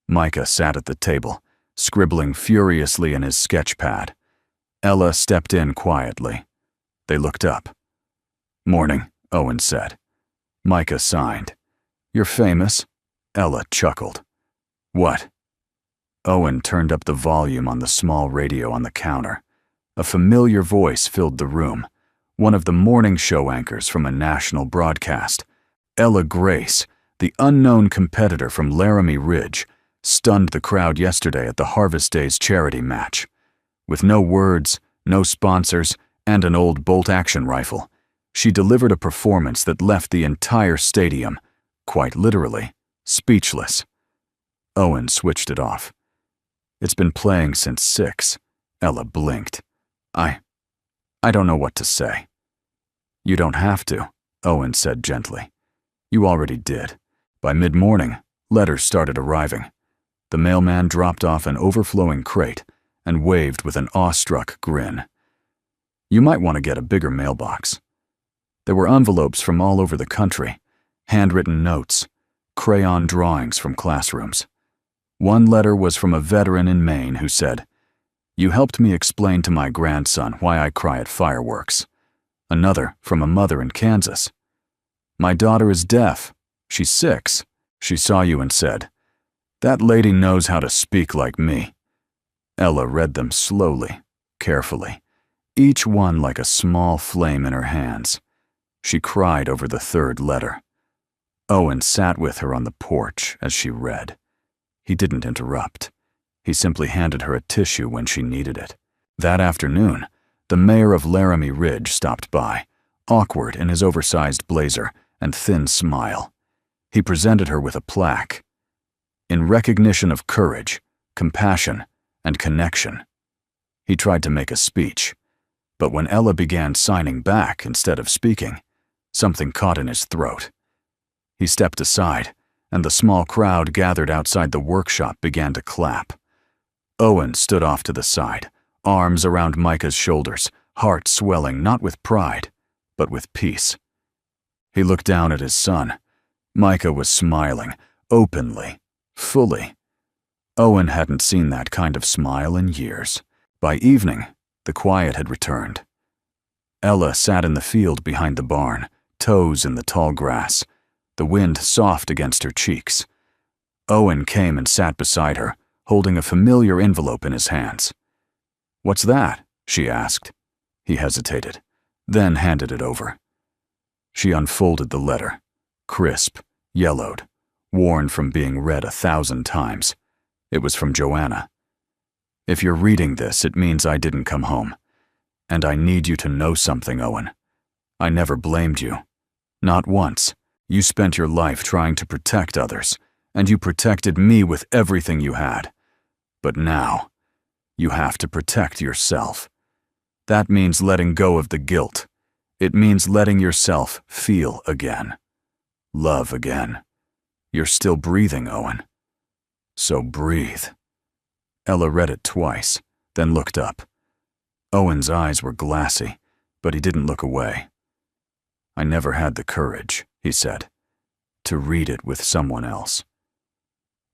Micah sat at the table, scribbling furiously in his sketch pad. Ella stepped in quietly. They looked up. "Morning," Owen said. Micah signed. "You're famous?" Ella chuckled. "What?" Owen turned up the volume on the small radio on the counter. A familiar voice filled the room, one of the morning show anchors from a national broadcast. Ella Grace, the unknown competitor from Laramie Ridge, stunned the crowd yesterday at the Harvest Days charity match. With no words, no sponsors, and an old bolt-action rifle, she delivered a performance that left the entire stadium, quite literally, speechless. Owen switched it off. "It's been playing since 6. Ella blinked. I don't know what to say." "You don't have to," Owen said gently. "You already did." By mid-morning, letters started arriving. The mailman dropped off an overflowing crate and waved with an awestruck grin. "You might want to get a bigger mailbox." There were envelopes from all over the country, handwritten notes, crayon drawings from classrooms. One letter was from a veteran in Maine who said, "You helped me explain to my grandson why I cry at fireworks." Another from a mother in Kansas. "My daughter is deaf. She's 6. She saw you and said, 'That lady knows how to speak like me.'" Ella read them slowly, carefully, each one like a small flame in her hands. She cried over the third letter. Owen sat with her on the porch as she read. He didn't interrupt. He simply handed her a tissue when she needed it. That afternoon, the mayor of Laramie Ridge stopped by, awkward in his oversized blazer and thin smile. He presented her with a plaque. "In recognition of courage, compassion, and connection." He tried to make a speech, but when Ella began signing back instead of speaking, something caught in his throat. He stepped aside, and the small crowd gathered outside the workshop began to clap. Owen stood off to the side, arms around Micah's shoulders, heart swelling not with pride, but with peace. He looked down at his son. Micah was smiling, openly, fully. Owen hadn't seen that kind of smile in years. By evening, the quiet had returned. Ella sat in the field behind the barn, toes in the tall grass, the wind soft against her cheeks. Owen came and sat beside her, holding a familiar envelope in his hands. "What's that?" she asked. He hesitated, then handed it over. She unfolded the letter, crisp, yellowed, worn from being read 1,000 times. It was from Joanna. "If you're reading this, it means I didn't come home. And I need you to know something, Owen. I never blamed you. Not once. You spent your life trying to protect others, and you protected me with everything you had. But now, you have to protect yourself. That means letting go of the guilt. It means letting yourself feel again. Love again. You're still breathing, Owen. So breathe." Ella read it twice, then looked up. Owen's eyes were glassy, but he didn't look away. "I never had the courage," he said, "to read it with someone else.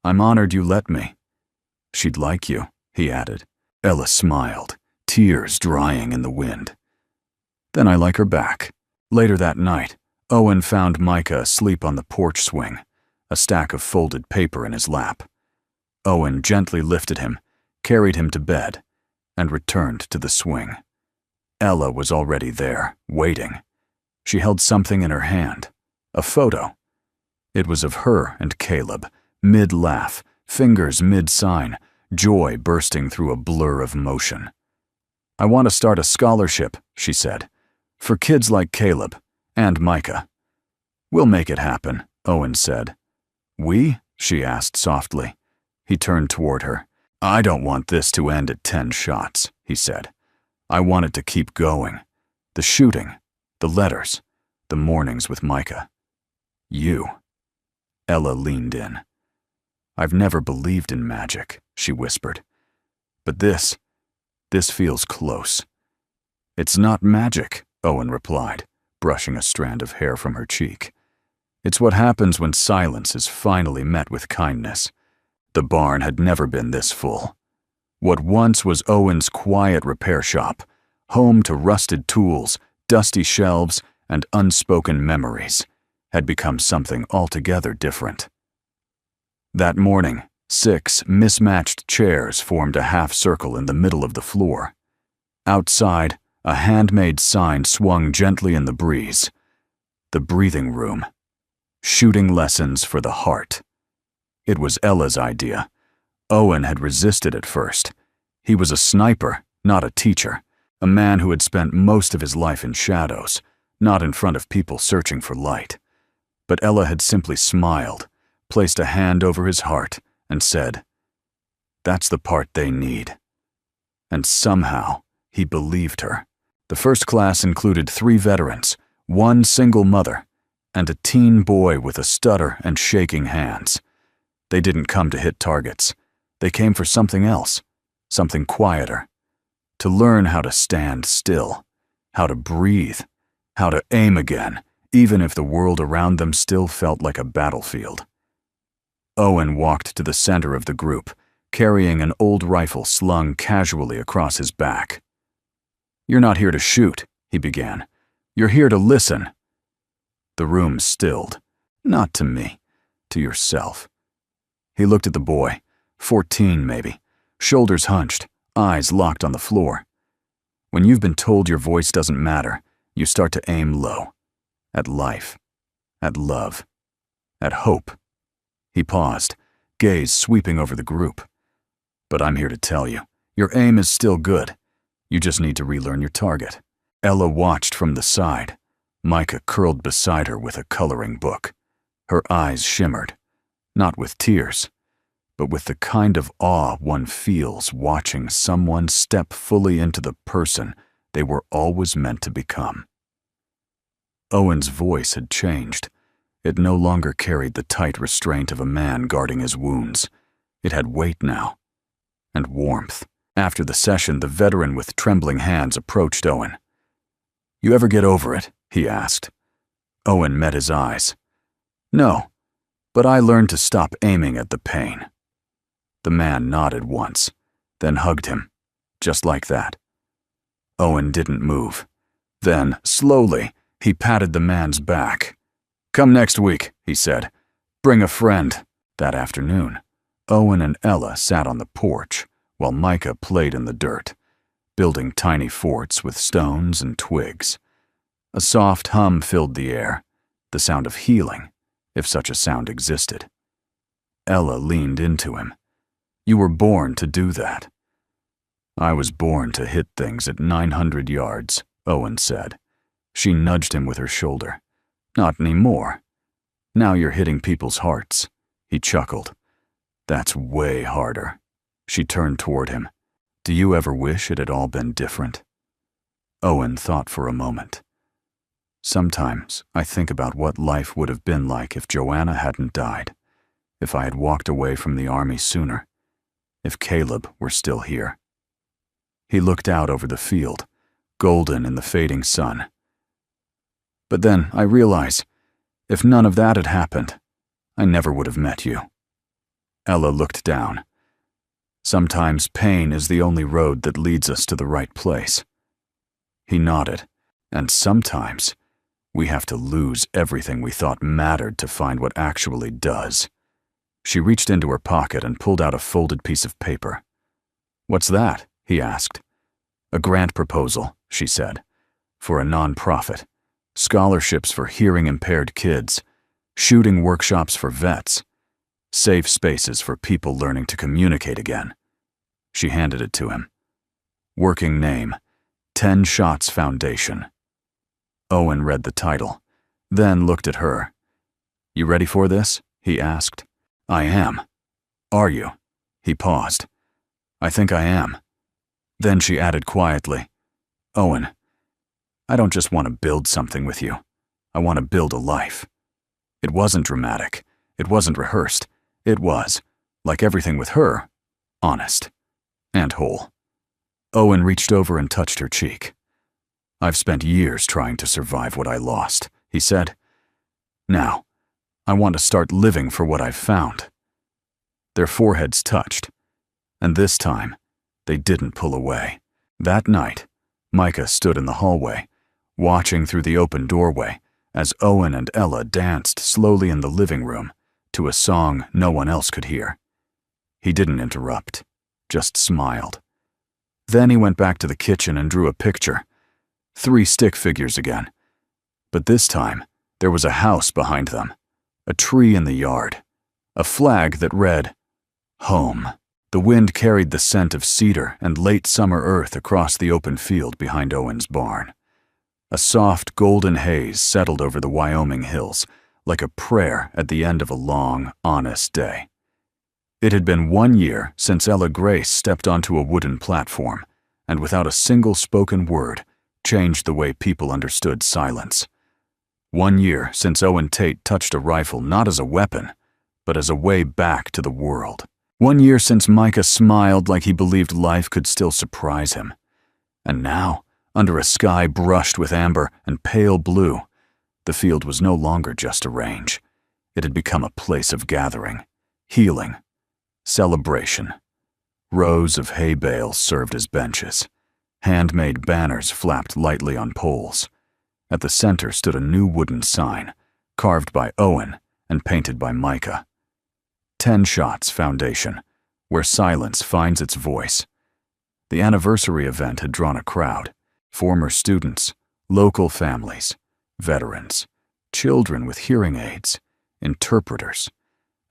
I'm honored you let me." "She'd like you," he added. Ella smiled, tears drying in the wind. "Then I like her back." Later that night, Owen found Micah asleep on the porch swing, a stack of folded paper in his lap. Owen gently lifted him, carried him to bed, and returned to the swing. Ella was already there, waiting. She held something in her hand, a photo. It was of her and Caleb, mid-laugh, fingers mid-sign, joy bursting through a blur of motion. "I want to start a scholarship," she said, "for kids like Caleb and Micah." "We'll make it happen," Owen said. "We?" she asked softly. He turned toward her. "I don't want this to end at 10 shots," he said. "I want it to keep going. The shooting, the letters, the mornings with Micah. You." Ella leaned in. "I've never believed in magic," she whispered. "But this feels close." "It's not magic," Owen replied, brushing a strand of hair from her cheek. It's what happens when silence is finally met with kindness. The barn had never been this full. What once was Owen's quiet repair shop, home to rusted tools, dusty shelves, and unspoken memories, had become something altogether different. That morning, 6 mismatched chairs formed a half-circle in the middle of the floor. Outside, a handmade sign swung gently in the breeze. The breathing room. Shooting lessons for the heart. It was Ella's idea. Owen had resisted at first. He was a sniper, not a teacher, a man who had spent most of his life in shadows, not in front of people searching for light. But Ella had simply smiled, placed a hand over his heart, and said, "That's the part they need." And somehow, he believed her. The first class included 3 veterans, 1 single mother, and a teen boy with a stutter and shaking hands. They didn't come to hit targets. They came for something else, something quieter. To learn how to stand still, how to breathe, how to aim again, even if the world around them still felt like a battlefield. Owen walked to the center of the group, carrying an old rifle slung casually across his back. "You're not here to shoot," he began. "You're here to listen." The room stilled. "Not to me, to yourself." He looked at the boy, 14 maybe, shoulders hunched, eyes locked on the floor. When you've been told your voice doesn't matter, you start to aim low. At life. At love. At hope. He paused, gaze sweeping over the group. "But I'm here to tell you, your aim is still good. You just need to relearn your target." Ella watched from the side. Micah curled beside her with a coloring book. Her eyes shimmered, not with tears, but with the kind of awe one feels watching someone step fully into the person they were always meant to become. Owen's voice had changed. It no longer carried the tight restraint of a man guarding his wounds. It had weight now, and warmth. After the session, the veteran with trembling hands approached Owen. "You ever get over it?" he asked. Owen met his eyes. "No, but I learned to stop aiming at the pain." The man nodded once, then hugged him, just like that. Owen didn't move. Then, slowly, he patted the man's back. "Come next week," he said. "Bring a friend." That afternoon, Owen and Ella sat on the porch while Micah played in the dirt, building tiny forts with stones and twigs. A soft hum filled the air, the sound of healing, if such a sound existed. Ella leaned into him. "You were born to do that." "I was born to hit things at 900 yards, Owen said. She nudged him with her shoulder. "Not anymore. Now you're hitting people's hearts." He chuckled. "That's way harder." She turned toward him. "Do you ever wish it had all been different?" Owen thought for a moment. "Sometimes I think about what life would have been like if Joanna hadn't died, if I had walked away from the army sooner, if Caleb were still here." He looked out over the field, golden in the fading sun. "But then I realize, if none of that had happened, I never would have met you." Ella looked down. "Sometimes pain is the only road that leads us to the right place." He nodded. "And sometimes we have to lose everything we thought mattered to find what actually does." She reached into her pocket and pulled out a folded piece of paper. "What's that?" he asked. "A grant proposal," she said, "for a non-profit. Scholarships for hearing-impaired kids, shooting workshops for vets, safe spaces for people learning to communicate again." She handed it to him. Working name, 10 Shots Foundation. Owen read the title, then looked at her. "You ready for this?" he asked. "I am." "Are you?" He paused. "I think I am." Then she added quietly, "Owen, I don't just want to build something with you. I want to build a life." It wasn't dramatic. It wasn't rehearsed. It was, like everything with her, honest and whole. Owen reached over and touched her cheek. "I've spent years trying to survive what I lost," he said. "Now, I want to start living for what I've found." Their foreheads touched, and this time, they didn't pull away. That night, Micah stood in the hallway, watching through the open doorway as Owen and Ella danced slowly in the living room to a song no one else could hear. He didn't interrupt, just smiled. Then he went back to the kitchen and drew a picture. 3 stick figures again. But this time, there was a house behind them, a tree in the yard, a flag that read, "Home." The wind carried the scent of cedar and late summer earth across the open field behind Owen's barn. A soft golden haze settled over the Wyoming hills, like a prayer at the end of a long, honest day. It had been 1 year since Ella Grace stepped onto a wooden platform, and without a single spoken word, changed the way people understood silence. 1 year since Owen Tate touched a rifle not as a weapon, but as a way back to the world. 1 year since Micah smiled like he believed life could still surprise him. And now, under a sky brushed with amber and pale blue, the field was no longer just a range. It had become a place of gathering, healing, celebration. Rows of hay bales served as benches. Handmade banners flapped lightly on poles. At the center stood a new wooden sign, carved by Owen and painted by Micah. 10 Shots Foundation, where silence finds its voice. The anniversary event had drawn a crowd: former students, local families, veterans, children with hearing aids, interpreters,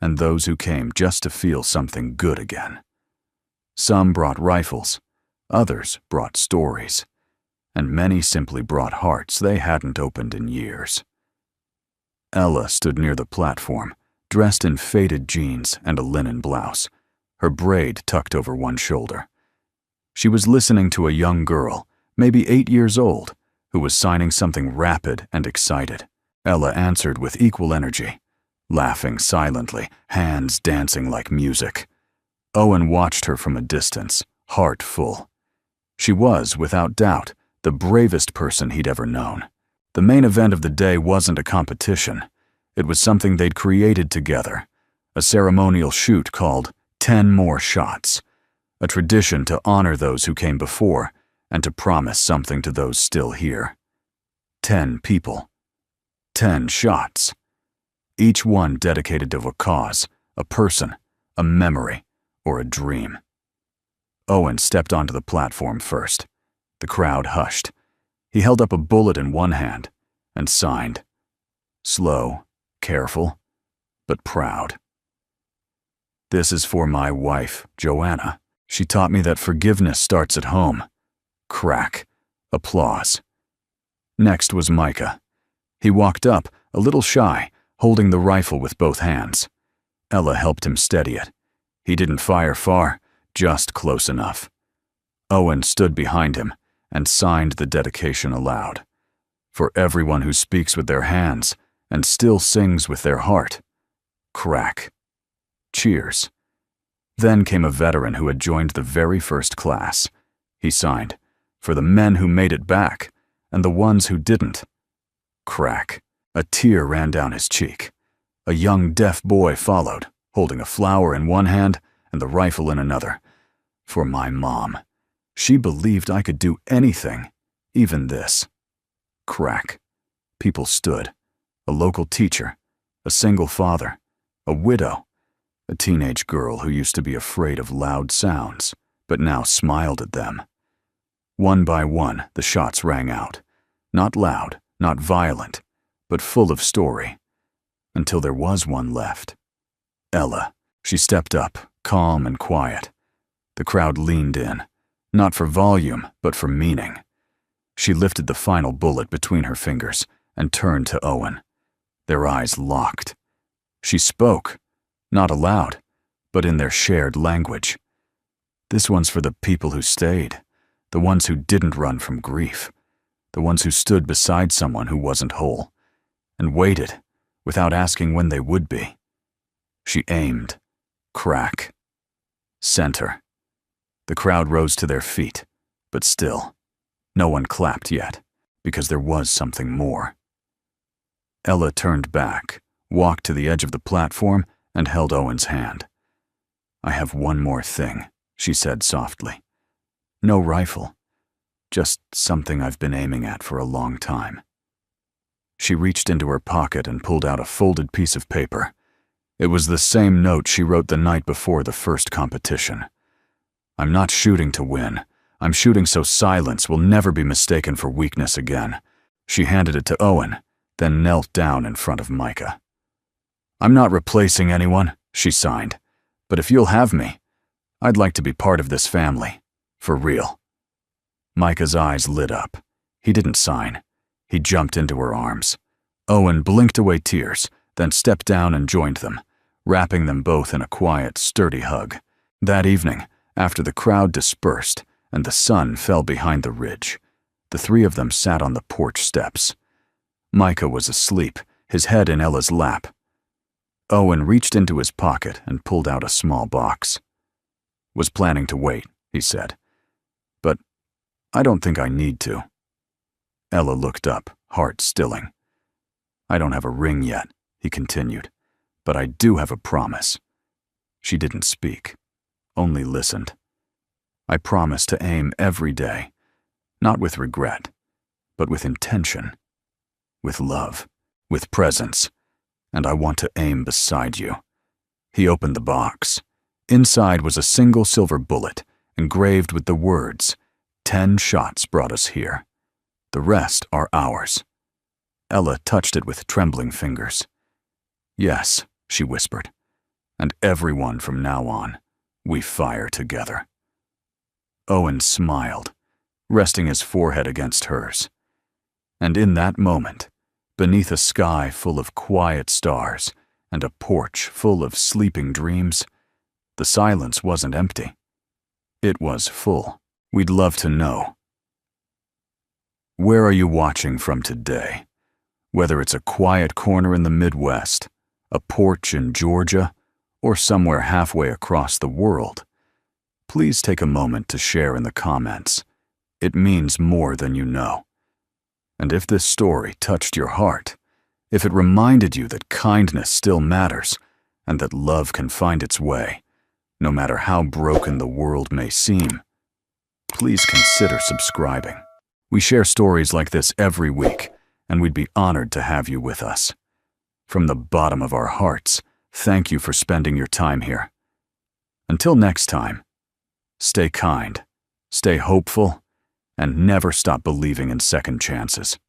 and those who came just to feel something good again. Some brought rifles, others brought stories, and many simply brought hearts they hadn't opened in years. Ella stood near the platform, dressed in faded jeans and a linen blouse, her braid tucked over one shoulder. She was listening to a young girl, maybe 8 years old, who was signing something rapid and excited. Ella answered with equal energy, laughing silently, hands dancing like music. Owen watched her from a distance, heart full. She was, without doubt, the bravest person he'd ever known. The main event of the day wasn't a competition. It was something they'd created together, a ceremonial shoot called 10 More Shots, a tradition to honor those who came before and to promise something to those still here. 10 people. 10 shots. Each one dedicated to a cause, a person, a memory, or a dream. Owen stepped onto the platform first. The crowd hushed. He held up a bullet in one hand and signed. Slow, careful, but proud. "This is for my wife, Joanna. She taught me that forgiveness starts at home." Crack. Applause. Next was Micah. He walked up, a little shy, holding the rifle with both hands. Ella helped him steady it. He didn't fire far, just close enough. Owen stood behind him and signed the dedication aloud. "For everyone who speaks with their hands and still sings with their heart." Crack. Cheers. Then came a veteran who had joined the very first class. He signed, "For the men who made it back and the ones who didn't." Crack. A tear ran down his cheek. A young deaf boy followed, holding a flower in one hand and the rifle in another. "For my mom. She believed I could do anything, even this." Crack. People stood. A local teacher, a single father, a widow, a teenage girl who used to be afraid of loud sounds, but now smiled at them. One by one, the shots rang out. Not loud, not violent, but full of story. Until there was one left. Ella. She stepped up, calm and quiet. The crowd leaned in, not for volume, but for meaning. She lifted the final bullet between her fingers and turned to Owen. Their eyes locked. She spoke, not aloud, but in their shared language. "This one's for the people who stayed, the ones who didn't run from grief, the ones who stood beside someone who wasn't whole, and waited, without asking when they would be." She aimed. Crack. Center. The crowd rose to their feet, but still, no one clapped yet. because there was something more. Ella turned back, walked to the edge of the platform, and held Owen's hand. "I have one more thing," she said softly. "No rifle, just something I've been aiming at for a long time." She reached into her pocket and pulled out a folded piece of paper. It was the same note she wrote the night before the first competition. "I'm not shooting to win. I'm shooting so silence will never be mistaken for weakness again." She handed it to Owen, then knelt down in front of Micah. "I'm not replacing anyone," she signed, "but if you'll have me, I'd like to be part of this family. For real." Micah's eyes lit up. He didn't sign. He jumped into her arms. Owen blinked away tears, then stepped down and joined them, wrapping them both in a quiet, sturdy hug. That evening, after the crowd dispersed and the sun fell behind the ridge, the three of them sat on the porch steps. Micah was asleep, his head in Ella's lap. Owen reached into his pocket and pulled out a small box. "Was planning to wait," he said, "but I don't think I need to." Ella looked up, heart stilling. "I don't have a ring yet," he continued, "but I do have a promise." She didn't speak, only listened. "I promise to aim every day, not with regret, but with intention, with love, with presence, and I want to aim beside you." He opened the box. Inside was a single silver bullet, engraved with the words, "10 shots brought us here. The rest are ours." Ella touched it with trembling fingers. "Yes," she whispered, "and everyone from now on, we fire together." Owen smiled, resting his forehead against hers. And in that moment, beneath a sky full of quiet stars and a porch full of sleeping dreams, the silence wasn't empty. It was full. We'd love to know. Where are you watching from today? Whether it's a quiet corner in the Midwest, a porch in Georgia, or somewhere halfway across the world, please take a moment to share in the comments. It means more than you know. And if this story touched your heart, if it reminded you that kindness still matters and that love can find its way, no matter how broken the world may seem, please consider subscribing. We share stories like this every week, and we'd be honored to have you with us. From the bottom of our hearts, thank you for spending your time here. Until next time, stay kind, stay hopeful, and never stop believing in second chances.